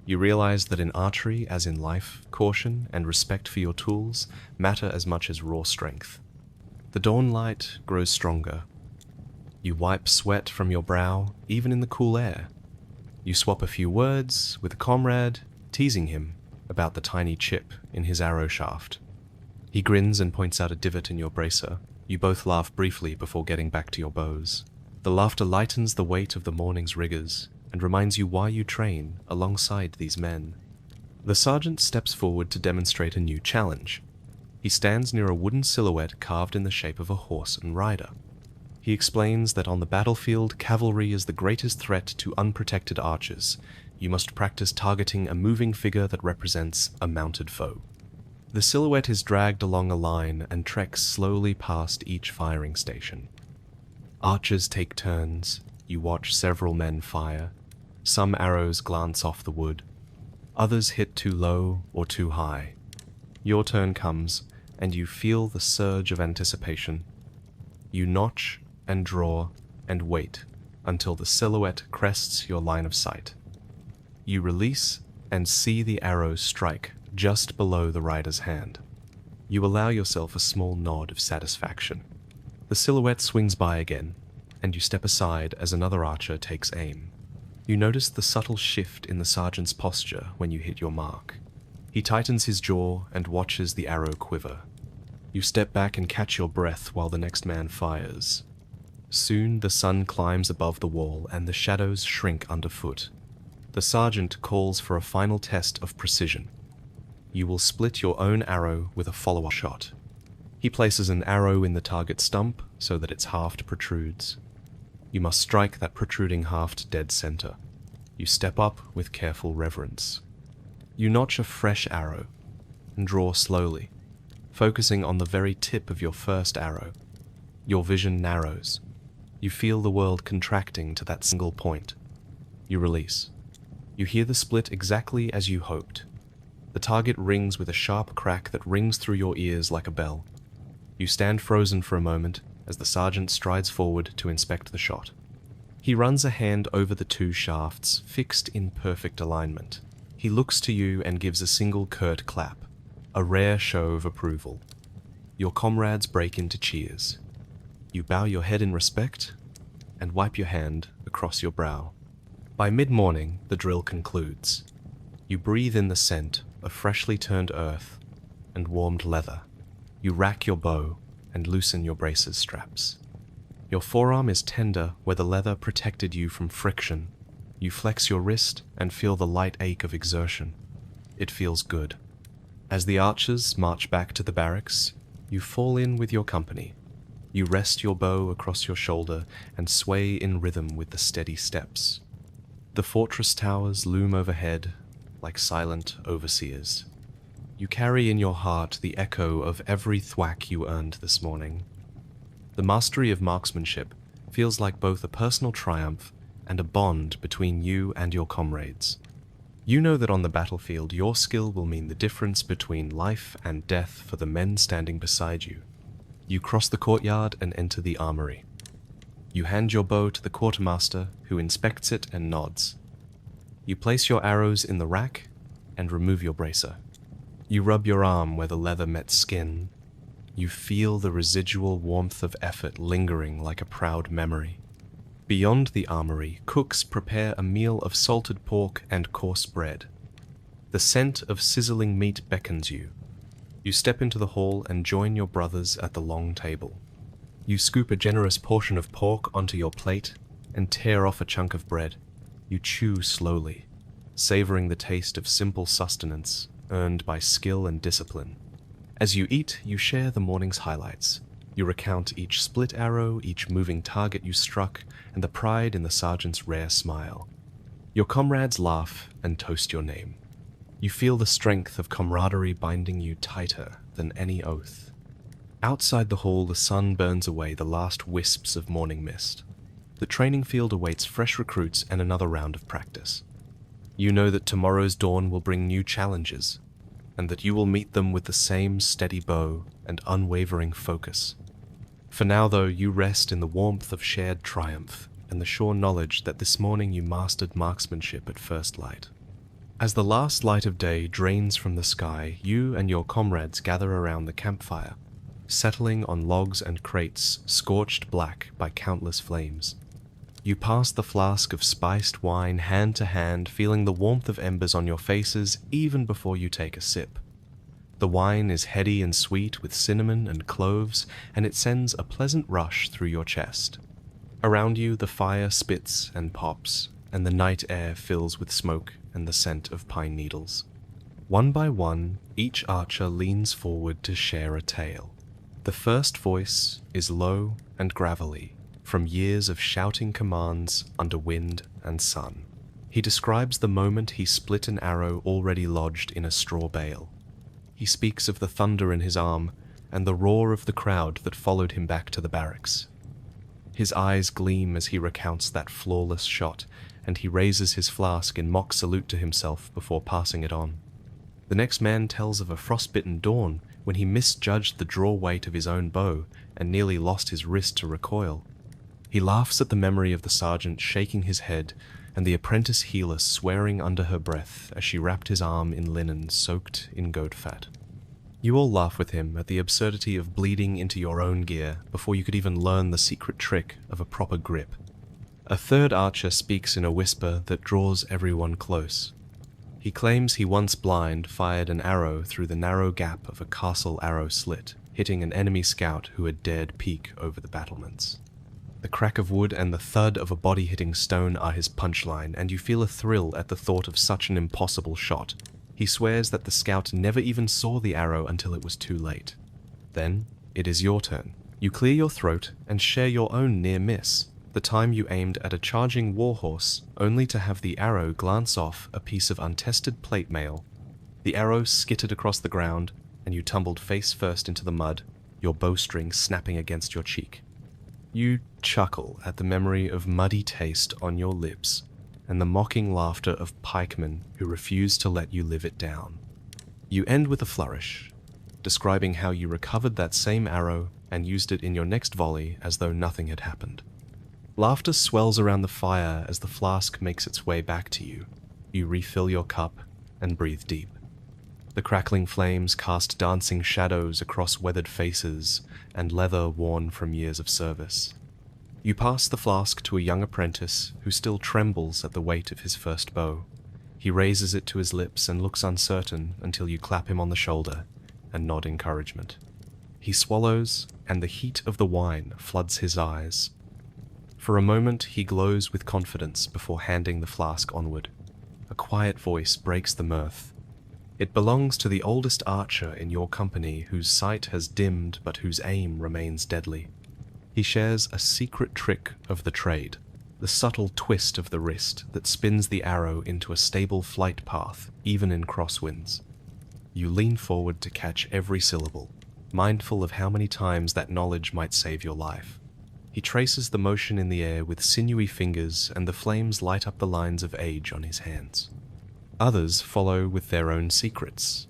You realize that in archery, as in life, caution and respect for your tools matter as much as raw strength. The dawn light grows stronger. You wipe sweat from your brow, even in the cool air. You swap a few words with a comrade, teasing him about the tiny chip in his arrow shaft. He grins and points out a divot in your bracer. You both laugh briefly before getting back to your bows. The laughter lightens the weight of the morning's rigors and reminds you why you train alongside these men. The sergeant steps forward to demonstrate a new challenge. He stands near a wooden silhouette carved in the shape of a horse and rider. He explains that on the battlefield, cavalry is the greatest threat to unprotected archers. You must practice targeting a moving figure that represents a mounted foe. The silhouette is dragged along a line and treks slowly past each firing station. Archers take turns. You watch several men fire. Some arrows glance off the wood. Others hit too low or too high. Your turn comes, and you feel the surge of anticipation. You notch and draw and wait until the silhouette crests your line of sight. You release and see the arrow strike just below the rider's hand. You allow yourself a small nod of satisfaction. The silhouette swings by again, and you step aside as another archer takes aim. You notice the subtle shift in the sergeant's posture when you hit your mark. He tightens his jaw and watches the arrow quiver. You step back and catch your breath while the next man fires. Soon the sun climbs above the wall and the shadows shrink underfoot. The sergeant calls for a final test of precision. You will split your own arrow with a follow-up shot. He places an arrow in the target stump so that its haft protrudes. You must strike that protruding haft dead center. You step up with careful reverence. You notch a fresh arrow and draw slowly, focusing on the very tip of your first arrow. Your vision narrows. You feel the world contracting to that single point. You release. You hear the split exactly as you hoped. The target rings with a sharp crack that rings through your ears like a bell. You stand frozen for a moment as the sergeant strides forward to inspect the shot. He runs a hand over the two shafts, fixed in perfect alignment. He looks to you and gives a single curt clap, a rare show of approval. Your comrades break into cheers. You bow your head in respect and wipe your hand across your brow. By mid-morning, the drill concludes. You breathe in the scent of freshly turned earth and warmed leather. You rack your bow and loosen your braces straps. Your forearm is tender where the leather protected you from friction. You flex your wrist and feel the light ache of exertion. It feels good. As the archers march back to the barracks, you fall in with your company. You rest your bow across your shoulder and sway in rhythm with the steady steps. The fortress towers loom overhead like silent overseers. You carry in your heart the echo of every thwack you earned this morning. The mastery of marksmanship feels like both a personal triumph and a bond between you and your comrades. You know that on the battlefield your skill will mean the difference between life and death for the men standing beside you. You cross the courtyard and enter the armory. You hand your bow to the quartermaster, who inspects it and nods. You place your arrows in the rack and remove your bracer. You rub your arm where the leather met skin. You feel the residual warmth of effort lingering like a proud memory. Beyond the armory, cooks prepare a meal of salted pork and coarse bread. The scent of sizzling meat beckons you. You step into the hall and join your brothers at the long table. You scoop a generous portion of pork onto your plate and tear off a chunk of bread. You chew slowly, savoring the taste of simple sustenance earned by skill and discipline. As you eat, you share the morning's highlights. You recount each split arrow, each moving target you struck, and the pride in the sergeant's rare smile. Your comrades laugh and toast your name. You feel the strength of camaraderie binding you tighter than any oath. Outside the hall, the sun burns away the last wisps of morning mist. The training field awaits fresh recruits and another round of practice. You know that tomorrow's dawn will bring new challenges, and that you will meet them with the same steady bow and unwavering focus. For now, though, you rest in the warmth of shared triumph and the sure knowledge that this morning you mastered marksmanship at first light. As the last light of day drains from the sky, you and your comrades gather around the campfire, settling on logs and crates scorched black by countless flames. You pass the flask of spiced wine hand to hand, feeling the warmth of embers on your faces even before you take a sip. The wine is heady and sweet with cinnamon and cloves, and it sends a pleasant rush through your chest. Around you, the fire spits and pops, and the night air fills with smoke and the scent of pine needles. One by one, each archer leans forward to share a tale. The first voice is low and gravelly, from years of shouting commands under wind and sun. He describes the moment he split an arrow already lodged in a straw bale. He speaks of the thunder in his arm and the roar of the crowd that followed him back to the barracks. His eyes gleam as he recounts that flawless shot, and he raises his flask in mock salute to himself before passing it on. The next man tells of a frostbitten dawn when he misjudged the draw weight of his own bow and nearly lost his wrist to recoil. He laughs at the memory of the sergeant shaking his head and the apprentice healer swearing under her breath as she wrapped his arm in linen soaked in goat fat. You all laugh with him at the absurdity of bleeding into your own gear before you could even learn the secret trick of a proper grip. A third archer speaks in a whisper that draws everyone close. He claims he once blind fired an arrow through the narrow gap of a castle arrow slit, hitting an enemy scout who had dared peek over the battlements. The crack of wood and the thud of a body hitting stone are his punchline, and you feel a thrill at the thought of such an impossible shot. He swears that the scout never even saw the arrow until it was too late. Then, it is your turn. You clear your throat and share your own near miss, the time you aimed at a charging warhorse only to have the arrow glance off a piece of untested plate mail. The arrow skittered across the ground, and you tumbled face first into the mud, your bowstring snapping against your cheek. You chuckle at the memory of muddy taste on your lips and the mocking laughter of pikemen who refuse to let you live it down. You end with a flourish, describing how you recovered that same arrow and used it in your next volley as though nothing had happened. Laughter swells around the fire as the flask makes its way back to you. You refill your cup and breathe deep. The crackling flames cast dancing shadows across weathered faces and leather worn from years of service. You pass the flask to a young apprentice who still trembles at the weight of his first bow. He raises it to his lips and looks uncertain until you clap him on the shoulder and nod encouragement. He swallows, and the heat of the wine floods his eyes. For a moment he glows with confidence before handing the flask onward. A quiet voice breaks the mirth. It belongs to the oldest archer in your company, whose sight has dimmed but whose aim remains deadly. He shares a secret trick of the trade. the subtle twist of the wrist that spins the arrow into a stable flight path, even in crosswinds. You lean forward to catch every syllable, mindful of how many times that knowledge might save your life. He traces the motion in the air with sinewy fingers, and the flames light up the lines of age on his hands. Others follow with their own secrets.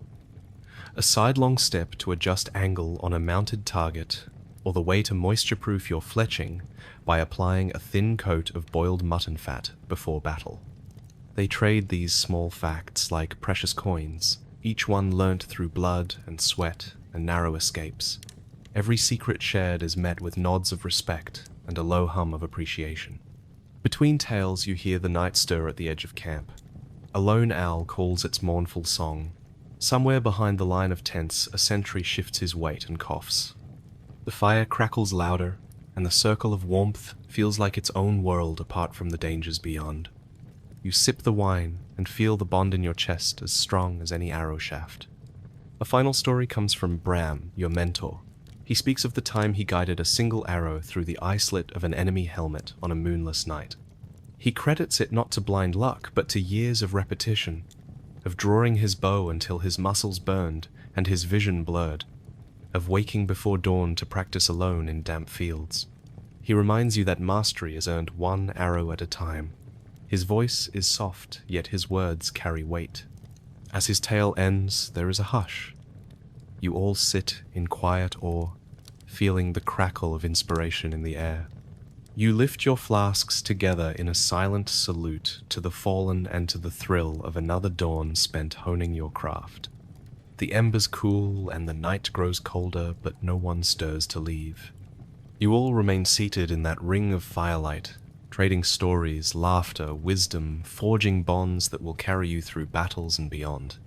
A sidelong step to adjust angle on a mounted target, or the way to moisture-proof your fletching by applying a thin coat of boiled mutton fat before battle. They trade these small facts like precious coins, each one learnt through blood and sweat and narrow escapes. Every secret shared is met with nods of respect and a low hum of appreciation. Between tales you hear the night stir at the edge of camp. A lone owl calls its mournful song. Somewhere behind the line of tents, a sentry shifts his weight and coughs. The fire crackles louder, and the circle of warmth feels like its own world apart from the dangers beyond. You sip the wine and feel the bond in your chest as strong as any arrow shaft. A final story comes from Bram, your mentor. He speaks of the time he guided a single arrow through the eye slit of an enemy helmet on a moonless night. He credits it not to blind luck, but to years of repetition, of drawing his bow until his muscles burned and his vision blurred, of waking before dawn to practice alone in damp fields. He reminds you that mastery is earned one arrow at a time. His voice is soft, yet his words carry weight. As his tale ends, there is a hush. You all sit in quiet awe, feeling the crackle of inspiration in the air. You lift your flasks together in a silent salute to the fallen and to the thrill of another dawn spent honing your craft. The embers cool and the night grows colder, but no one stirs to leave. You all remain seated in that ring of firelight, trading stories, laughter, wisdom, forging bonds that will carry you through battles and beyond.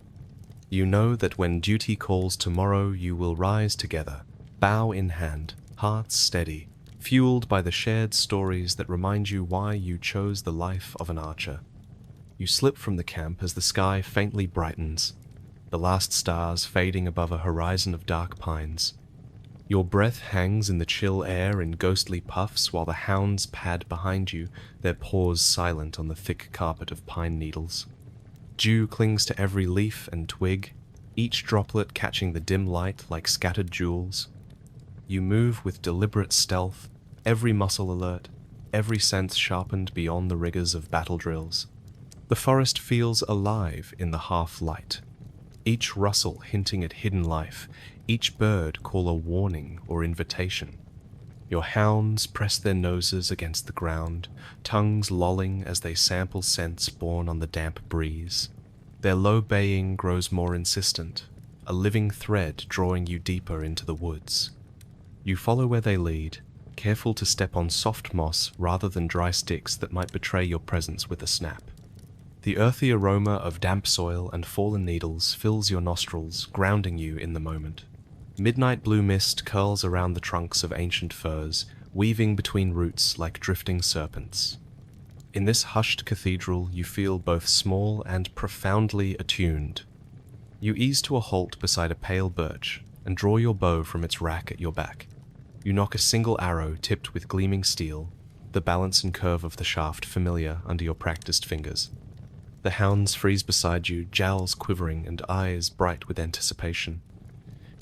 You know that when duty calls tomorrow, you will rise together, bow in hand, hearts steady, fueled by the shared stories that remind you why you chose the life of an archer. You slip from the camp as the sky faintly brightens, the last stars fading above a horizon of dark pines. Your breath hangs in the chill air in ghostly puffs while the hounds pad behind you, their paws silent on the thick carpet of pine needles. Dew clings to every leaf and twig, each droplet catching the dim light like scattered jewels. You move with deliberate stealth, every muscle alert, every sense sharpened beyond the rigors of battle drills. The forest feels alive in the half-light, each rustle hinting at hidden life, each bird call a warning or invitation. Your hounds press their noses against the ground, tongues lolling as they sample scents borne on the damp breeze. Their low baying grows more insistent, a living thread drawing you deeper into the woods. You follow where they lead, careful to step on soft moss rather than dry sticks that might betray your presence with a snap. The earthy aroma of damp soil and fallen needles fills your nostrils, grounding you in the moment. Midnight blue mist curls around the trunks of ancient firs, weaving between roots like drifting serpents. In this hushed cathedral, you feel both small and profoundly attuned. You ease to a halt beside a pale birch and draw your bow from its rack at your back. You nock a single arrow tipped with gleaming steel, the balance and curve of the shaft familiar under your practiced fingers. The hounds freeze beside you, jowls quivering and eyes bright with anticipation.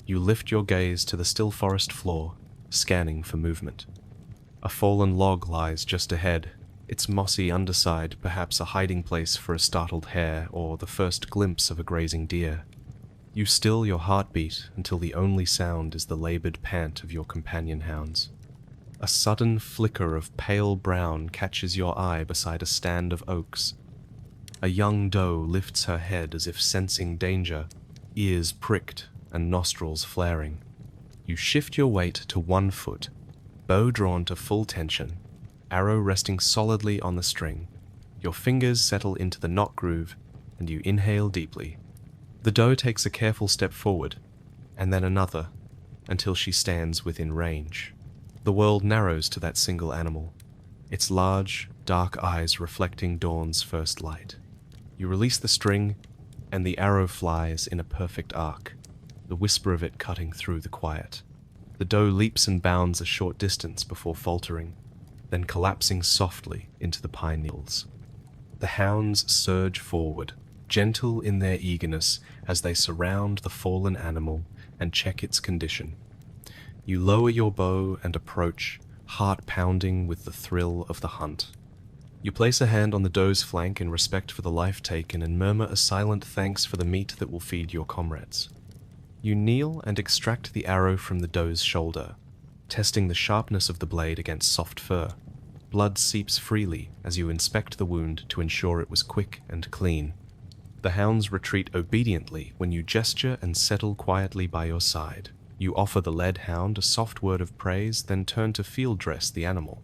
You lift your gaze to the still forest floor, scanning for movement. A fallen log lies just ahead, its mossy underside perhaps a hiding place for a startled hare or the first glimpse of a grazing deer. You still your heartbeat until the only sound is the labored pant of your companion hounds. A sudden flicker of pale brown catches your eye beside a stand of oaks. A young doe lifts her head as if sensing danger, ears pricked and nostrils flaring. You shift your weight to 1 foot, bow drawn to full tension, arrow resting solidly on the string. Your fingers settle into the knot groove, and you inhale deeply. The doe takes a careful step forward, and then another, until she stands within range. The world narrows to that single animal, its large, dark eyes reflecting dawn's first light. You release the string, and the arrow flies in a perfect arc, the whisper of it cutting through the quiet. The doe leaps and bounds a short distance before faltering, then collapsing softly into the pine needles. The hounds surge forward, gentle in their eagerness as they surround the fallen animal and check its condition. You lower your bow and approach, heart pounding with the thrill of the hunt. You place a hand on the doe's flank in respect for the life taken and murmur a silent thanks for the meat that will feed your comrades. You kneel and extract the arrow from the doe's shoulder, testing the sharpness of the blade against soft fur. Blood seeps freely as you inspect the wound to ensure it was quick and clean. The hounds retreat obediently when you gesture and settle quietly by your side. You offer the led hound a soft word of praise, then turn to field dress the animal.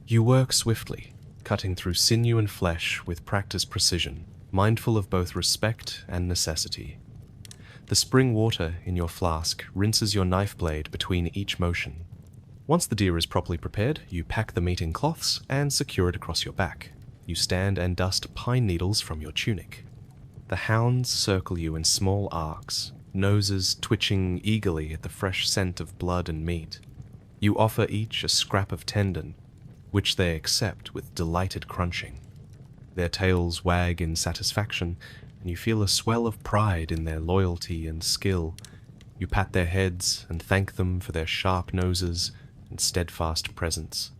You work swiftly, cutting through sinew and flesh with practiced precision, mindful of both respect and necessity. The spring water in your flask rinses your knife blade between each motion. Once the deer is properly prepared, you pack the meat in cloths and secure it across your back. You stand and dust pine needles from your tunic. The hounds circle you in small arcs, noses twitching eagerly at the fresh scent of blood and meat. You offer each a scrap of tendon, which they accept with delighted crunching. Their tails wag in satisfaction, and you feel a swell of pride in their loyalty and skill. You pat their heads and thank them for their sharp noses and steadfast presence.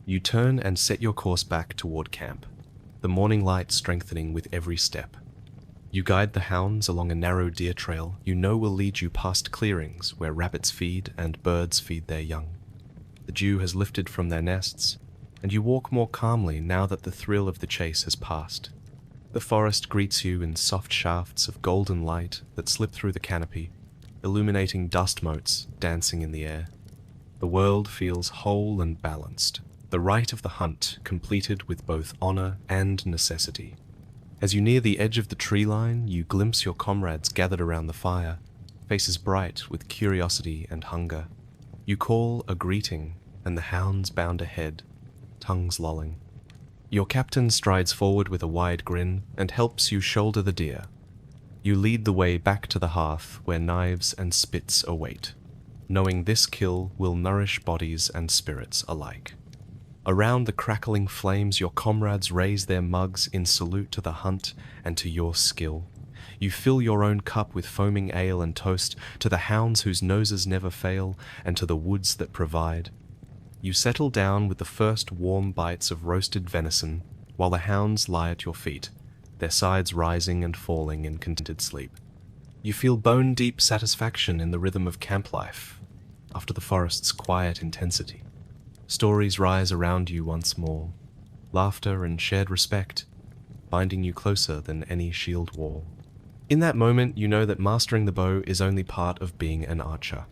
You turn and set your course back toward camp, the morning light strengthening with every step. You guide the hounds along a narrow deer trail you know will lead you past clearings where rabbits feed and birds feed their young. The dew has lifted from their nests, and you walk more calmly now that the thrill of the chase has passed. The forest greets you in soft shafts of golden light that slip through the canopy, illuminating dust motes dancing in the air. The world feels whole and balanced, the rite of the hunt completed with both honor and necessity. As you near the edge of the tree line, you glimpse your comrades gathered around the fire, faces bright with curiosity and hunger. You call a greeting, and the hounds bound ahead, tongues lolling. Your captain strides forward with a wide grin and helps you shoulder the deer. You lead the way back to the hearth where knives and spits await, knowing this kill will nourish bodies and spirits alike. Around the crackling flames, your comrades raise their mugs in salute to the hunt and to your skill. You fill your own cup with foaming ale and toast to the hounds whose noses never fail and to the woods that provide. You settle down with the first warm bites of roasted venison while the hounds lie at your feet, their sides rising and falling in contented sleep. You feel bone-deep satisfaction in the rhythm of camp life after the forest's quiet intensity. Stories rise around you once more, laughter and shared respect, binding you closer than any shield wall. In that moment, you know that mastering the bow is only part of being an archer.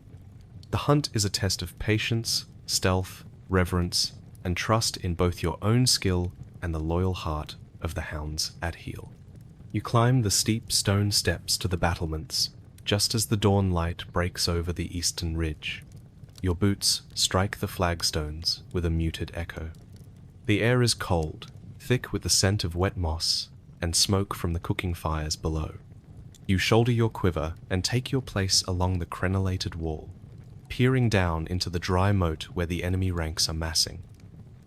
The hunt is a test of patience, stealth, reverence, and trust in both your own skill and the loyal heart of the hounds at heel. You climb the steep stone steps to the battlements, just as the dawn light breaks over the eastern ridge. Your boots strike the flagstones with a muted echo. The air is cold, thick with the scent of wet moss and smoke from the cooking fires below. You shoulder your quiver and take your place along the crenellated wall, peering down into the dry moat where the enemy ranks are massing.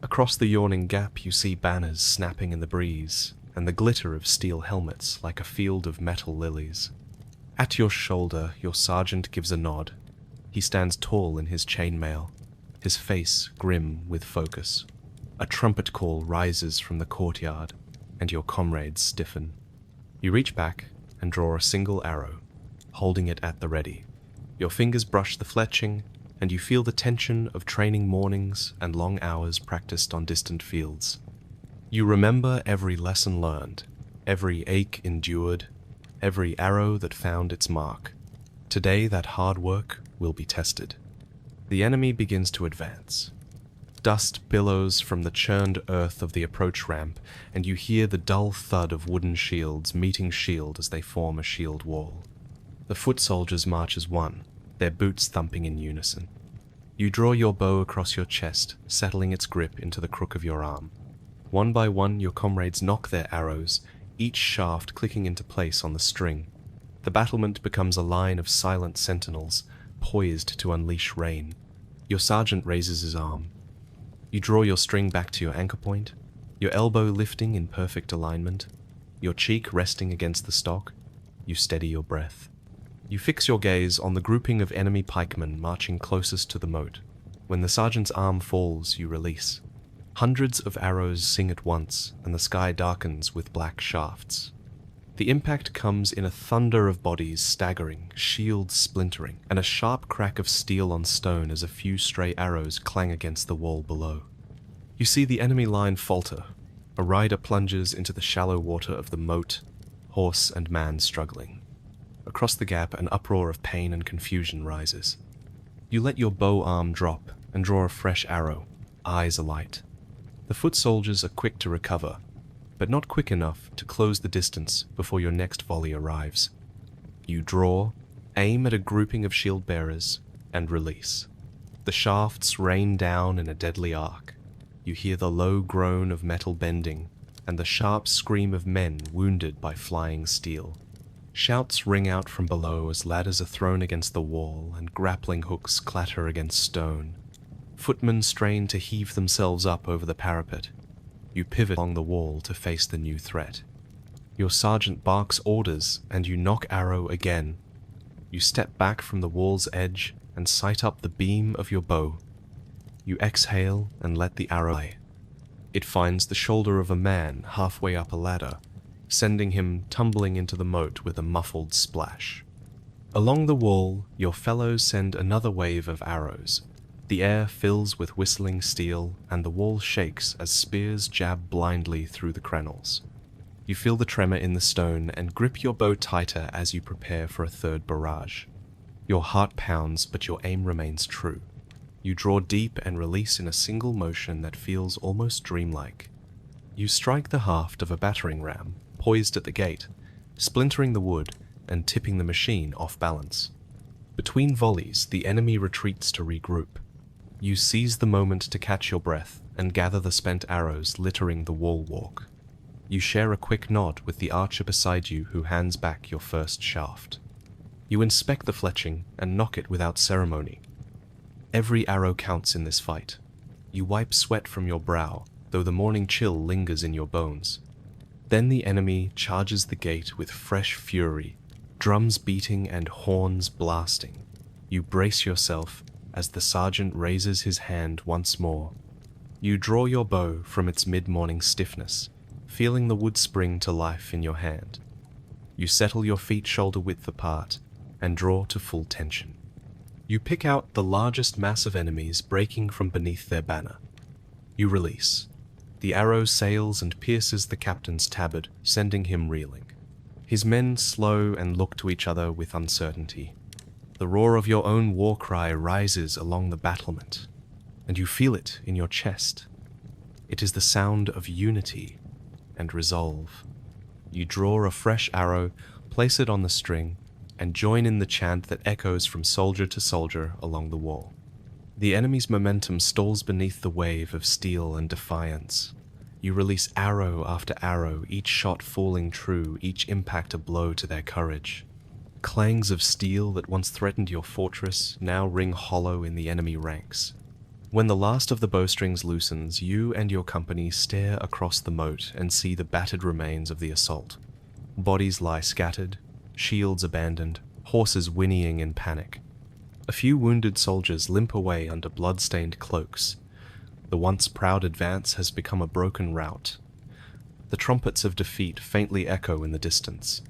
Across the yawning gap you see banners snapping in the breeze, and the glitter of steel helmets like a field of metal lilies. At your shoulder, your sergeant gives a nod. He stands tall in his chainmail, his face grim with focus. A trumpet call rises from the courtyard, and your comrades stiffen. You reach back and draw a single arrow, holding it at the ready. Your fingers brush the fletching, and you feel the tension of training mornings and long hours practiced on distant fields. You remember every lesson learned, every ache endured, every arrow that found its mark. Today that hard work will be tested. The enemy begins to advance. Dust billows from the churned earth of the approach ramp, and you hear the dull thud of wooden shields meeting shield as they form a shield wall. The foot soldiers march as one, their boots thumping in unison. You draw your bow across your chest, settling its grip into the crook of your arm. One by one, your comrades nock their arrows, each shaft clicking into place on the string. The battlement becomes a line of silent sentinels, poised to unleash rain. Your sergeant raises his arm. You draw your string back to your anchor point, your elbow lifting in perfect alignment, your cheek resting against the stock. You steady your breath. You fix your gaze on the grouping of enemy pikemen marching closest to the moat. When the sergeant's arm falls, you release. Hundreds of arrows sing at once, and the sky darkens with black shafts. The impact comes in a thunder of bodies staggering, shields splintering, and a sharp crack of steel on stone as a few stray arrows clang against the wall below. You see the enemy line falter. A rider plunges into the shallow water of the moat, horse and man struggling. Across the gap, an uproar of pain and confusion rises. You let your bow arm drop and draw a fresh arrow, eyes alight. The foot soldiers are quick to recover, but not quick enough to close the distance before your next volley arrives. You draw, aim at a grouping of shield bearers, and release. The shafts rain down in a deadly arc. You hear the low groan of metal bending, and the sharp scream of men wounded by flying steel. Shouts ring out from below as ladders are thrown against the wall and grappling hooks clatter against stone. Footmen strain to heave themselves up over the parapet. You pivot along the wall to face the new threat. Your sergeant barks orders, and you knock arrow again. You step back from the wall's edge and sight up the beam of your bow. You exhale and let the arrow fly. It finds the shoulder of a man halfway up a ladder, sending him tumbling into the moat with a muffled splash. Along the wall, your fellows send another wave of arrows. The air fills with whistling steel, and the wall shakes as spears jab blindly through the crenels. You feel the tremor in the stone and grip your bow tighter as you prepare for a third barrage. Your heart pounds, but your aim remains true. You draw deep and release in a single motion that feels almost dreamlike. You strike the haft of a battering ram, poised at the gate, splintering the wood and tipping the machine off balance. Between volleys, the enemy retreats to regroup. You seize the moment to catch your breath and gather the spent arrows littering the wall walk. You share a quick nod with the archer beside you who hands back your first shaft. You inspect the fletching and knock it without ceremony. Every arrow counts in this fight. You wipe sweat from your brow, though the morning chill lingers in your bones. Then the enemy charges the gate with fresh fury, drums beating and horns blasting. You brace yourself as the sergeant raises his hand once more. You draw your bow from its mid-morning stiffness, feeling the wood spring to life in your hand. You settle your feet shoulder-width apart and draw to full tension. You pick out the largest mass of enemies breaking from beneath their banner. You release. The arrow sails and pierces the captain's tabard, sending him reeling. His men slow and look to each other with uncertainty. The roar of your own war cry rises along the battlement, and you feel it in your chest. It is the sound of unity and resolve. You draw a fresh arrow, place it on the string, and join in the chant that echoes from soldier to soldier along the wall. The enemy's momentum stalls beneath the wave of steel and defiance. You release arrow after arrow, each shot falling true, each impact a blow to their courage. Clangs of steel that once threatened your fortress now ring hollow in the enemy ranks. When the last of the bowstrings loosens, you and your company stare across the moat and see the battered remains of the assault. Bodies lie scattered, shields abandoned, horses whinnying in panic. A few wounded soldiers limp away under blood-stained cloaks. The once proud advance has become a broken rout. The trumpets of defeat faintly echo in the distance.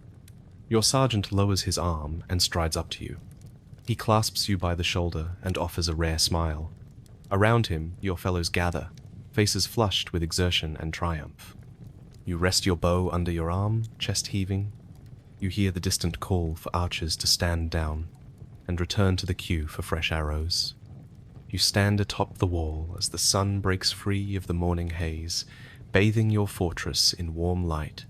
Your sergeant lowers his arm and strides up to you. He clasps you by the shoulder and offers a rare smile. Around him, your fellows gather, faces flushed with exertion and triumph. You rest your bow under your arm, chest heaving. You hear the distant call for archers to stand down and return to the queue for fresh arrows. You stand atop the wall as the sun breaks free of the morning haze, bathing your fortress in warm light.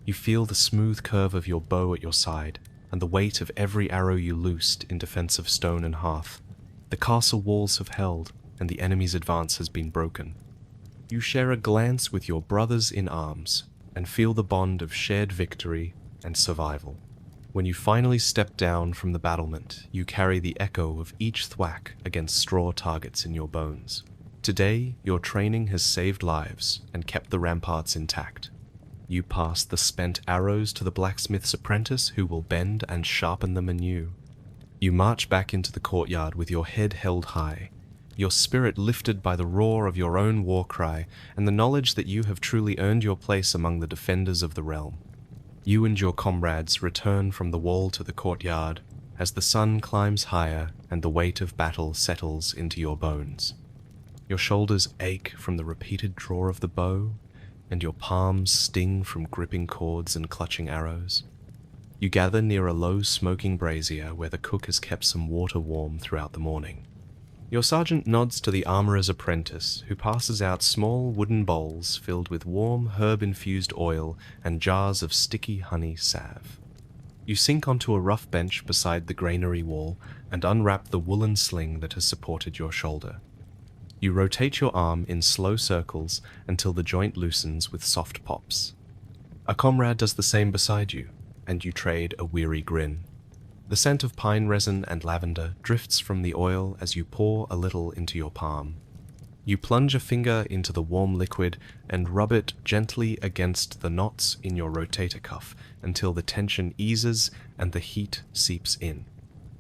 You feel the smooth curve of your bow at your side, and the weight of every arrow you loosed in defense of stone and hearth. The castle walls have held, and the enemy's advance has been broken. You share a glance with your brothers in arms, and feel the bond of shared victory and survival. When you finally step down from the battlement, you carry the echo of each thwack against straw targets in your bones. Today, your training has saved lives and kept the ramparts intact. You pass the spent arrows to the blacksmith's apprentice who will bend and sharpen them anew. You march back into the courtyard with your head held high, your spirit lifted by the roar of your own war cry and the knowledge that you have truly earned your place among the defenders of the realm. You and your comrades return from the wall to the courtyard as the sun climbs higher and the weight of battle settles into your bones. Your shoulders ache from the repeated draw of the bow, and your palms sting from gripping cords and clutching arrows. You gather near a low smoking brazier where the cook has kept some water warm throughout the morning. Your sergeant nods to the armorer's apprentice, who passes out small wooden bowls filled with warm herb-infused oil and jars of sticky honey salve. You sink onto a rough bench beside the granary wall and unwrap the woolen sling that has supported your shoulder. You rotate your arm in slow circles until the joint loosens with soft pops. A comrade does the same beside you, and you trade a weary grin. The scent of pine resin and lavender drifts from the oil as you pour a little into your palm. You plunge a finger into the warm liquid and rub it gently against the knots in your rotator cuff until the tension eases and the heat seeps in.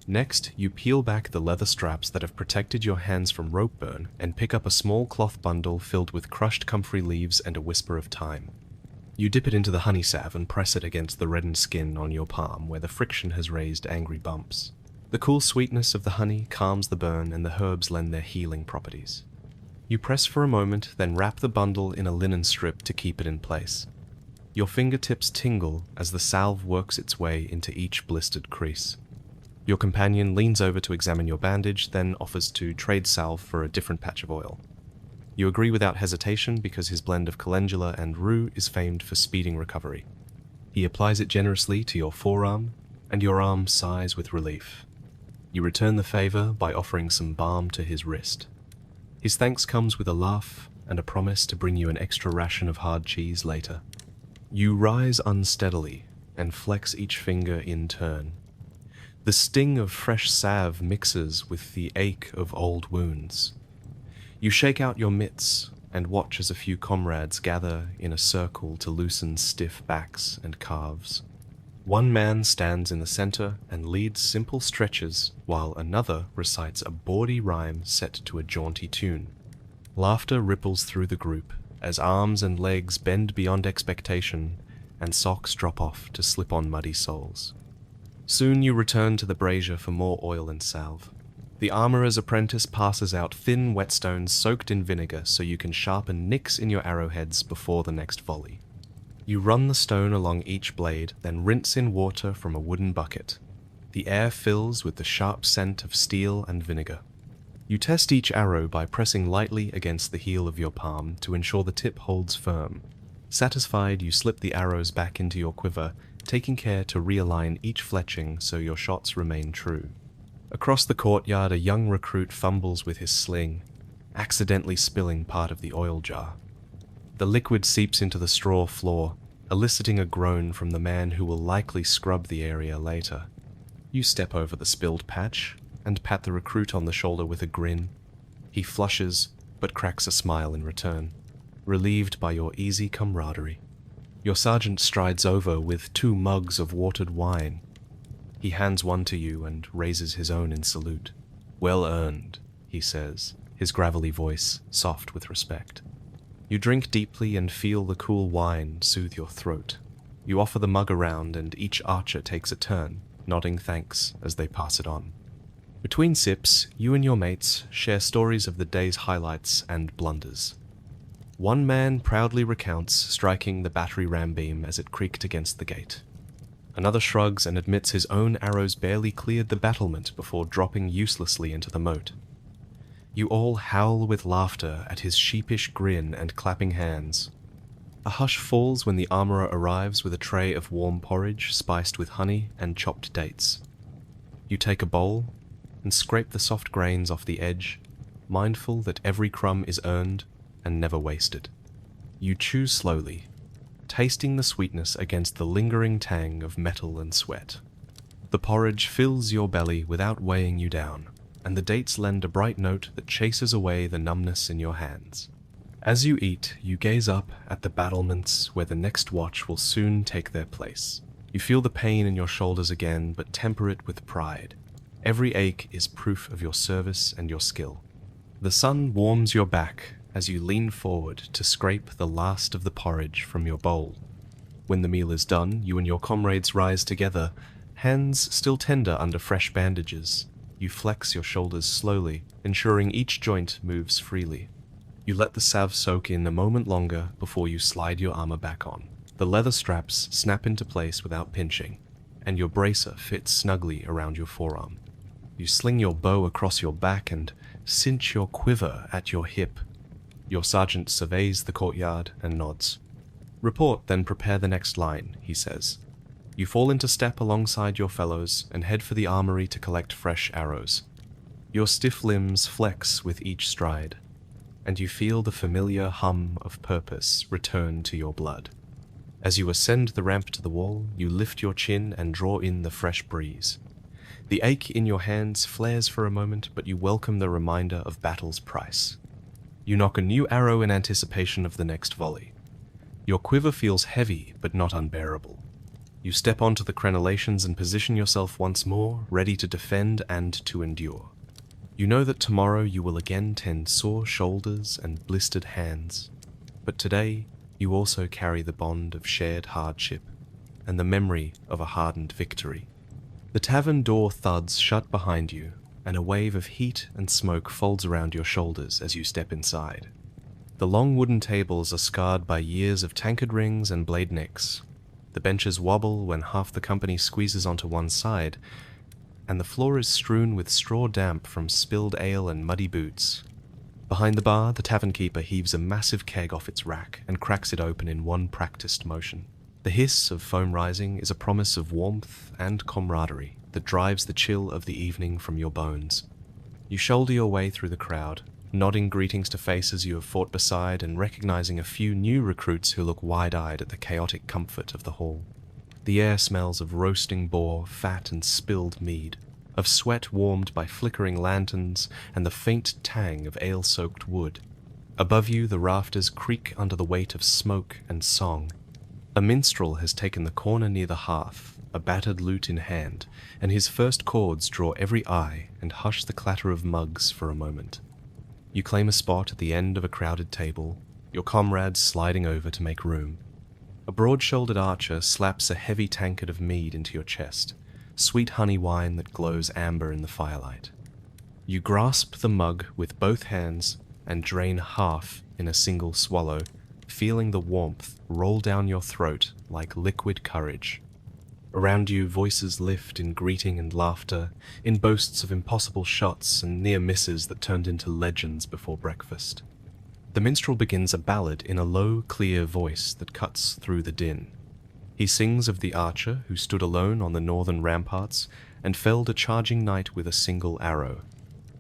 Next, you peel back the leather straps that have protected your hands from rope burn and pick up a small cloth bundle filled with crushed comfrey leaves and a whisper of thyme. You dip it into the honey salve and press it against the reddened skin on your palm where the friction has raised angry bumps. The cool sweetness of the honey calms the burn and the herbs lend their healing properties. You press for a moment, then wrap the bundle in a linen strip to keep it in place. Your fingertips tingle as the salve works its way into each blistered crease. Your companion leans over to examine your bandage, then offers to trade salve for a different patch of oil. You agree without hesitation because his blend of calendula and rue is famed for speeding recovery. He applies it generously to your forearm, and your arm sighs with relief. You return the favor by offering some balm to his wrist. His thanks comes with a laugh and a promise to bring you an extra ration of hard cheese later. You rise unsteadily and flex each finger in turn. The sting of fresh salve mixes with the ache of old wounds. You shake out your mitts and watch as a few comrades gather in a circle to loosen stiff backs and calves. One man stands in the center and leads simple stretches while another recites a bawdy rhyme set to a jaunty tune. Laughter ripples through the group as arms and legs bend beyond expectation and socks drop off to slip on muddy soles. Soon you return to the brazier for more oil and salve. The armorer's apprentice passes out thin whetstones soaked in vinegar so you can sharpen nicks in your arrowheads before the next volley. You run the stone along each blade, then rinse in water from a wooden bucket. The air fills with the sharp scent of steel and vinegar. You test each arrow by pressing lightly against the heel of your palm to ensure the tip holds firm. Satisfied, you slip the arrows back into your quiver, taking care to realign each fletching so your shots remain true. Across the courtyard, a young recruit fumbles with his sling, accidentally spilling part of the oil jar. The liquid seeps into the straw floor, eliciting a groan from the man who will likely scrub the area later. You step over the spilled patch and pat the recruit on the shoulder with a grin. He flushes, but cracks a smile in return, relieved by your easy camaraderie. Your sergeant strides over with 2 mugs of watered wine. He hands one to you and raises his own in salute. "Well earned," he says, his gravelly voice soft with respect. You drink deeply and feel the cool wine soothe your throat. You offer the mug around and each archer takes a turn, nodding thanks as they pass it on. Between sips, you and your mates share stories of the day's highlights and blunders. One man proudly recounts striking the battery ram beam as it creaked against the gate. Another shrugs and admits his own arrows barely cleared the battlement before dropping uselessly into the moat. You all howl with laughter at his sheepish grin and clapping hands. A hush falls when the armorer arrives with a tray of warm porridge spiced with honey and chopped dates. You take a bowl and scrape the soft grains off the edge, mindful that every crumb is earned and never wasted. You chew slowly, tasting the sweetness against the lingering tang of metal and sweat. The porridge fills your belly without weighing you down, and the dates lend a bright note that chases away the numbness in your hands. As you eat, you gaze up at the battlements where the next watch will soon take their place. You feel the pain in your shoulders again, but temper it with pride. Every ache is proof of your service and your skill. The sun warms your back as you lean forward to scrape the last of the porridge from your bowl. When the meal is done, you and your comrades rise together, hands still tender under fresh bandages. You flex your shoulders slowly, ensuring each joint moves freely. You let the salve soak in a moment longer before you slide your armor back on. The leather straps snap into place without pinching, and your bracer fits snugly around your forearm. You sling your bow across your back and cinch your quiver at your hip. Your sergeant surveys the courtyard and nods. "Report, then prepare the next line," he says. You fall into step alongside your fellows and head for the armory to collect fresh arrows. Your stiff limbs flex with each stride, and you feel the familiar hum of purpose return to your blood. As you ascend the ramp to the wall, you lift your chin and draw in the fresh breeze. The ache in your hands flares for a moment, but you welcome the reminder of battle's price. You knock a new arrow in anticipation of the next volley. Your quiver feels heavy, but not unbearable. You step onto the crenellations and position yourself once more, ready to defend and to endure. You know that tomorrow you will again tend sore shoulders and blistered hands, but today you also carry the bond of shared hardship and the memory of a hardened victory. The tavern door thuds shut behind you, and a wave of heat and smoke folds around your shoulders as you step inside. The long wooden tables are scarred by years of tankard rings and blade necks. The benches wobble when half the company squeezes onto one side, and the floor is strewn with straw damp from spilled ale and muddy boots. Behind the bar, the tavern keeper heaves a massive keg off its rack and cracks it open in one practiced motion. The hiss of foam rising is a promise of warmth and camaraderie that drives the chill of the evening from your bones. You shoulder your way through the crowd, nodding greetings to faces you have fought beside and recognizing a few new recruits who look wide-eyed at the chaotic comfort of the hall. The air smells of roasting boar, fat and spilled mead, of sweat warmed by flickering lanterns and the faint tang of ale-soaked wood. Above you, the rafters creak under the weight of smoke and song. A minstrel has taken the corner near the hearth, a battered lute in hand, and his first chords draw every eye and hush the clatter of mugs for a moment. You claim a spot at the end of a crowded table, your comrades sliding over to make room. A broad-shouldered archer slaps a heavy tankard of mead into your chest, sweet honey wine that glows amber in the firelight. You grasp the mug with both hands and drain half in a single swallow, feeling the warmth roll down your throat like liquid courage. Around you, voices lift in greeting and laughter, in boasts of impossible shots and near misses that turned into legends before breakfast. The minstrel begins a ballad in a low, clear voice that cuts through the din. He sings of the archer who stood alone on the northern ramparts and felled a charging knight with a single arrow.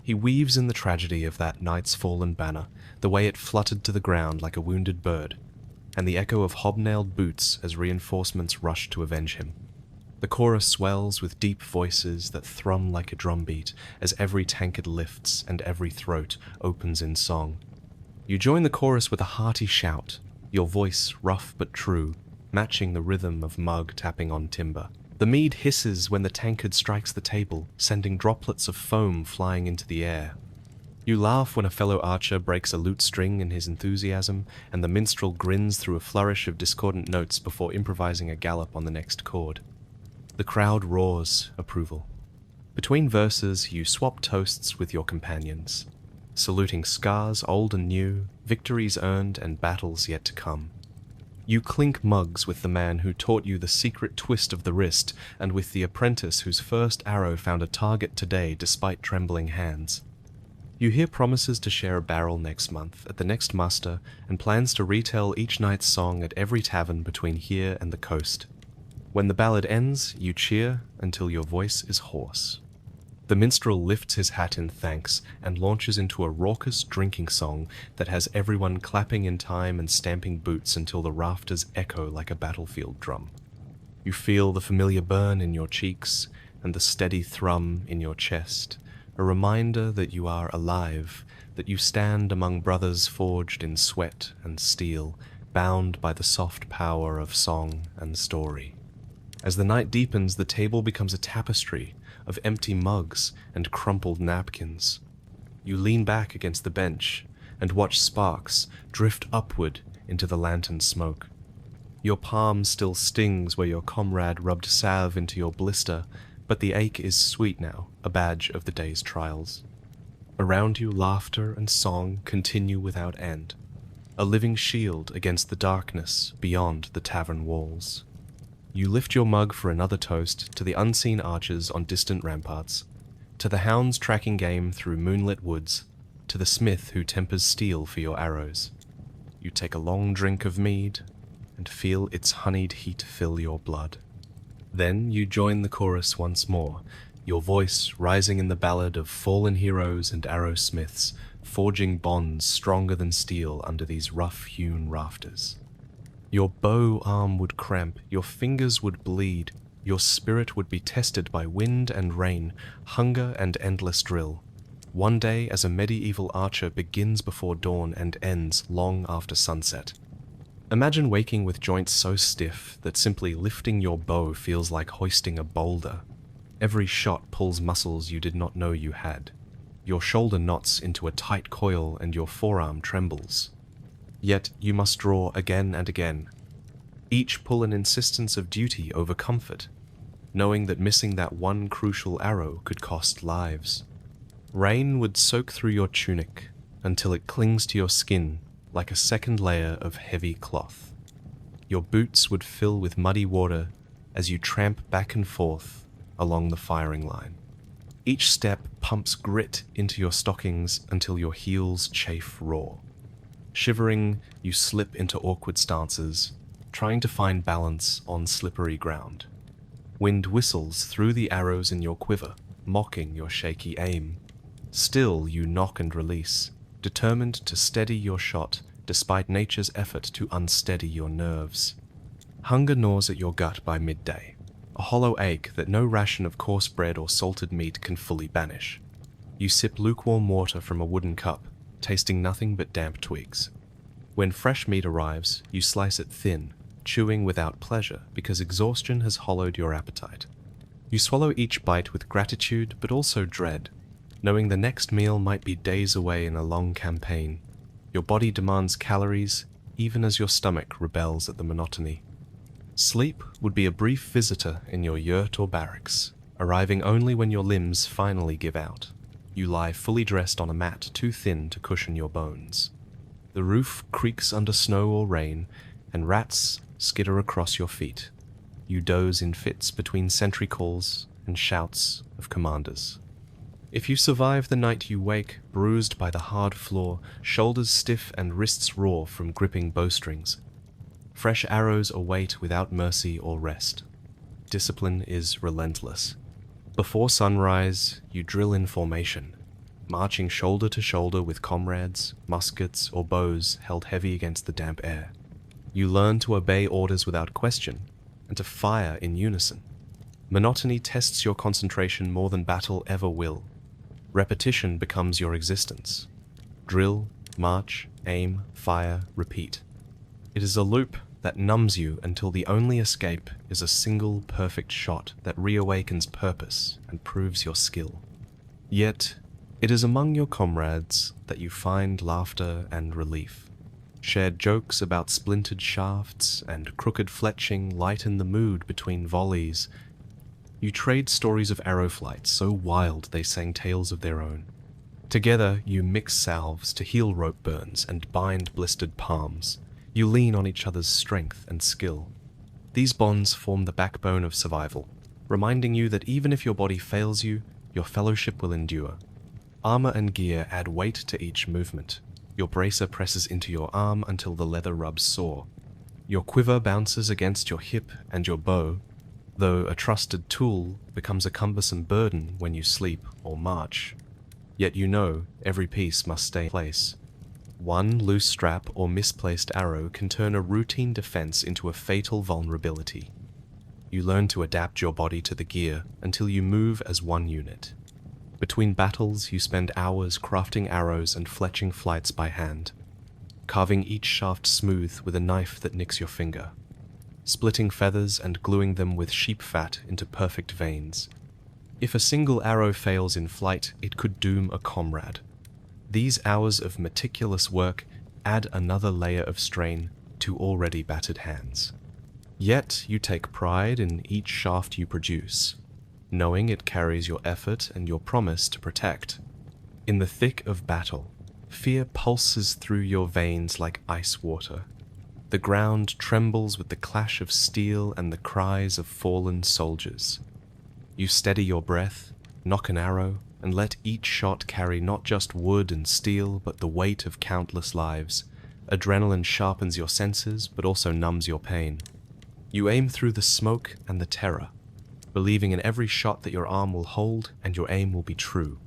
He weaves in the tragedy of that knight's fallen banner, the way it fluttered to the ground like a wounded bird, and the echo of hobnailed boots as reinforcements rushed to avenge him. The chorus swells with deep voices that thrum like a drumbeat as every tankard lifts and every throat opens in song. You join the chorus with a hearty shout, your voice rough but true, matching the rhythm of mug tapping on timber. The mead hisses when the tankard strikes the table, sending droplets of foam flying into the air. You laugh when a fellow archer breaks a lute string in his enthusiasm, and the minstrel grins through a flourish of discordant notes before improvising a gallop on the next chord. The crowd roars approval. Between verses, you swap toasts with your companions, saluting scars old and new, victories earned and battles yet to come. You clink mugs with the man who taught you the secret twist of the wrist, and with the apprentice whose first arrow found a target today despite trembling hands. You hear promises to share a barrel next month at the next muster, and plans to retell each night's song at every tavern between here and the coast. When the ballad ends, you cheer until your voice is hoarse. The minstrel lifts his hat in thanks and launches into a raucous drinking song that has everyone clapping in time and stamping boots until the rafters echo like a battlefield drum. You feel the familiar burn in your cheeks and the steady thrum in your chest, a reminder that you are alive, that you stand among brothers forged in sweat and steel, bound by the soft power of song and story. As the night deepens, the table becomes a tapestry of empty mugs and crumpled napkins. You lean back against the bench and watch sparks drift upward into the lantern smoke. Your palm still stings where your comrade rubbed salve into your blister, but the ache is sweet now, a badge of the day's trials. Around you, laughter and song continue without end, a living shield against the darkness beyond the tavern walls. You lift your mug for another toast to the unseen archers on distant ramparts, to the hounds tracking game through moonlit woods, to the smith who tempers steel for your arrows. You take a long drink of mead and feel its honeyed heat fill your blood. Then you join the chorus once more, your voice rising in the ballad of fallen heroes and arrowsmiths, forging bonds stronger than steel under these rough-hewn rafters. Your bow arm would cramp, your fingers would bleed, your spirit would be tested by wind and rain, hunger and endless drill. One day as a medieval archer begins before dawn and ends long after sunset. Imagine waking with joints so stiff that simply lifting your bow feels like hoisting a boulder. Every shot pulls muscles you did not know you had. Your shoulder knots into a tight coil and your forearm trembles. Yet you must draw again and again. Each pull an insistence of duty over comfort, knowing that missing that one crucial arrow could cost lives. Rain would soak through your tunic until it clings to your skin like a second layer of heavy cloth. Your boots would fill with muddy water as you tramp back and forth along the firing line. Each step pumps grit into your stockings until your heels chafe raw. Shivering, you slip into awkward stances, trying to find balance on slippery ground. Wind whistles through the arrows in your quiver, mocking your shaky aim. Still you knock and release, determined to steady your shot despite nature's effort to unsteady your nerves. Hunger gnaws at your gut by midday, a hollow ache that no ration of coarse bread or salted meat can fully banish. You sip lukewarm water from a wooden cup, tasting nothing but damp twigs. When fresh meat arrives, you slice it thin, chewing without pleasure because exhaustion has hollowed your appetite. You swallow each bite with gratitude but also dread, knowing the next meal might be days away in a long campaign. Your body demands calories, even as your stomach rebels at the monotony. Sleep would be a brief visitor in your yurt or barracks, arriving only when your limbs finally give out. You lie fully dressed on a mat too thin to cushion your bones. The roof creaks under snow or rain, and rats skitter across your feet. You doze in fits between sentry calls and shouts of commanders. If you survive the night, you wake, bruised by the hard floor, shoulders stiff and wrists raw from gripping bowstrings. Fresh arrows await without mercy or rest. Discipline is relentless. Before sunrise, you drill in formation, marching shoulder to shoulder with comrades, muskets, or bows held heavy against the damp air. You learn to obey orders without question, and to fire in unison. Monotony tests your concentration more than battle ever will. Repetition becomes your existence. Drill, march, aim, fire, repeat. It is a loop that numbs you until the only escape is a single perfect shot that reawakens purpose and proves your skill. Yet, it is among your comrades that you find laughter and relief. Shared jokes about splintered shafts and crooked fletching lighten the mood between volleys. You trade stories of arrow flights so wild they sang tales of their own. Together you mix salves to heal rope burns and bind blistered palms. You lean on each other's strength and skill. These bonds form the backbone of survival, reminding you that even if your body fails you, your fellowship will endure. Armor and gear add weight to each movement. Your bracer presses into your arm until the leather rubs sore. Your quiver bounces against your hip and your bow, though a trusted tool becomes a cumbersome burden when you sleep or march. Yet you know every piece must stay in place. One loose strap or misplaced arrow can turn a routine defense into a fatal vulnerability. You learn to adapt your body to the gear until you move as one unit. Between battles, you spend hours crafting arrows and fletching flights by hand, carving each shaft smooth with a knife that nicks your finger, splitting feathers and gluing them with sheep fat into perfect veins. If a single arrow fails in flight, it could doom a comrade. These hours of meticulous work add another layer of strain to already battered hands. Yet you take pride in each shaft you produce, knowing it carries your effort and your promise to protect. In the thick of battle, fear pulses through your veins like ice water. The ground trembles with the clash of steel and the cries of fallen soldiers. You steady your breath, nock an arrow, and let each shot carry not just wood and steel, but the weight of countless lives. Adrenaline sharpens your senses, but also numbs your pain. You aim through the smoke and the terror, believing in every shot that your arm will hold and your aim will be true.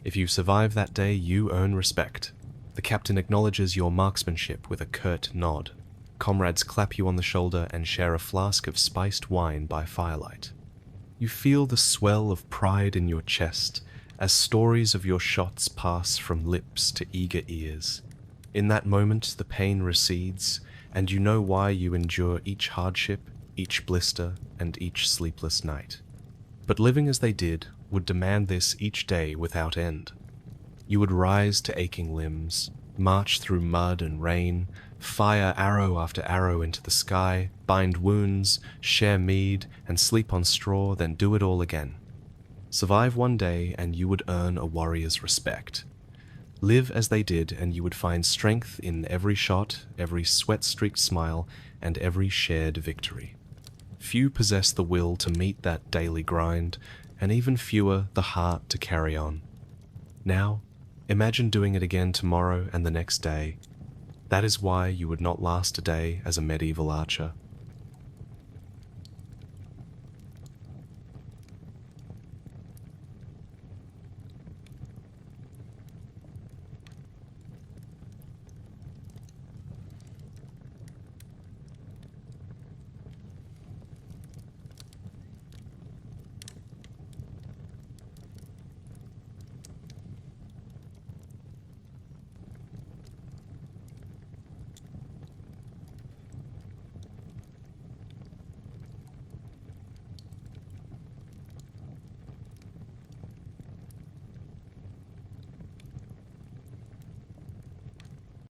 If you survive that day, you earn respect. The captain acknowledges your marksmanship with a curt nod. Comrades clap you on the shoulder and share a flask of spiced wine by firelight. You feel the swell of pride in your chest as stories of your shots pass from lips to eager ears. In that moment, the pain recedes, and you know why you endure each hardship, each blister, and each sleepless night. But living as they did would demand this each day without end. You would rise to aching limbs, march through mud and rain, fire arrow after arrow into the sky, bind wounds, share mead, and sleep on straw, then do it all again. Survive one day and you would earn a warrior's respect. Live as they did and you would find strength in every shot, every sweat-streaked smile, and every shared victory. Few possess the will to meet that daily grind, and even fewer the heart to carry on. Now, imagine doing it again tomorrow and the next day. That is why you would not last a day as a medieval archer.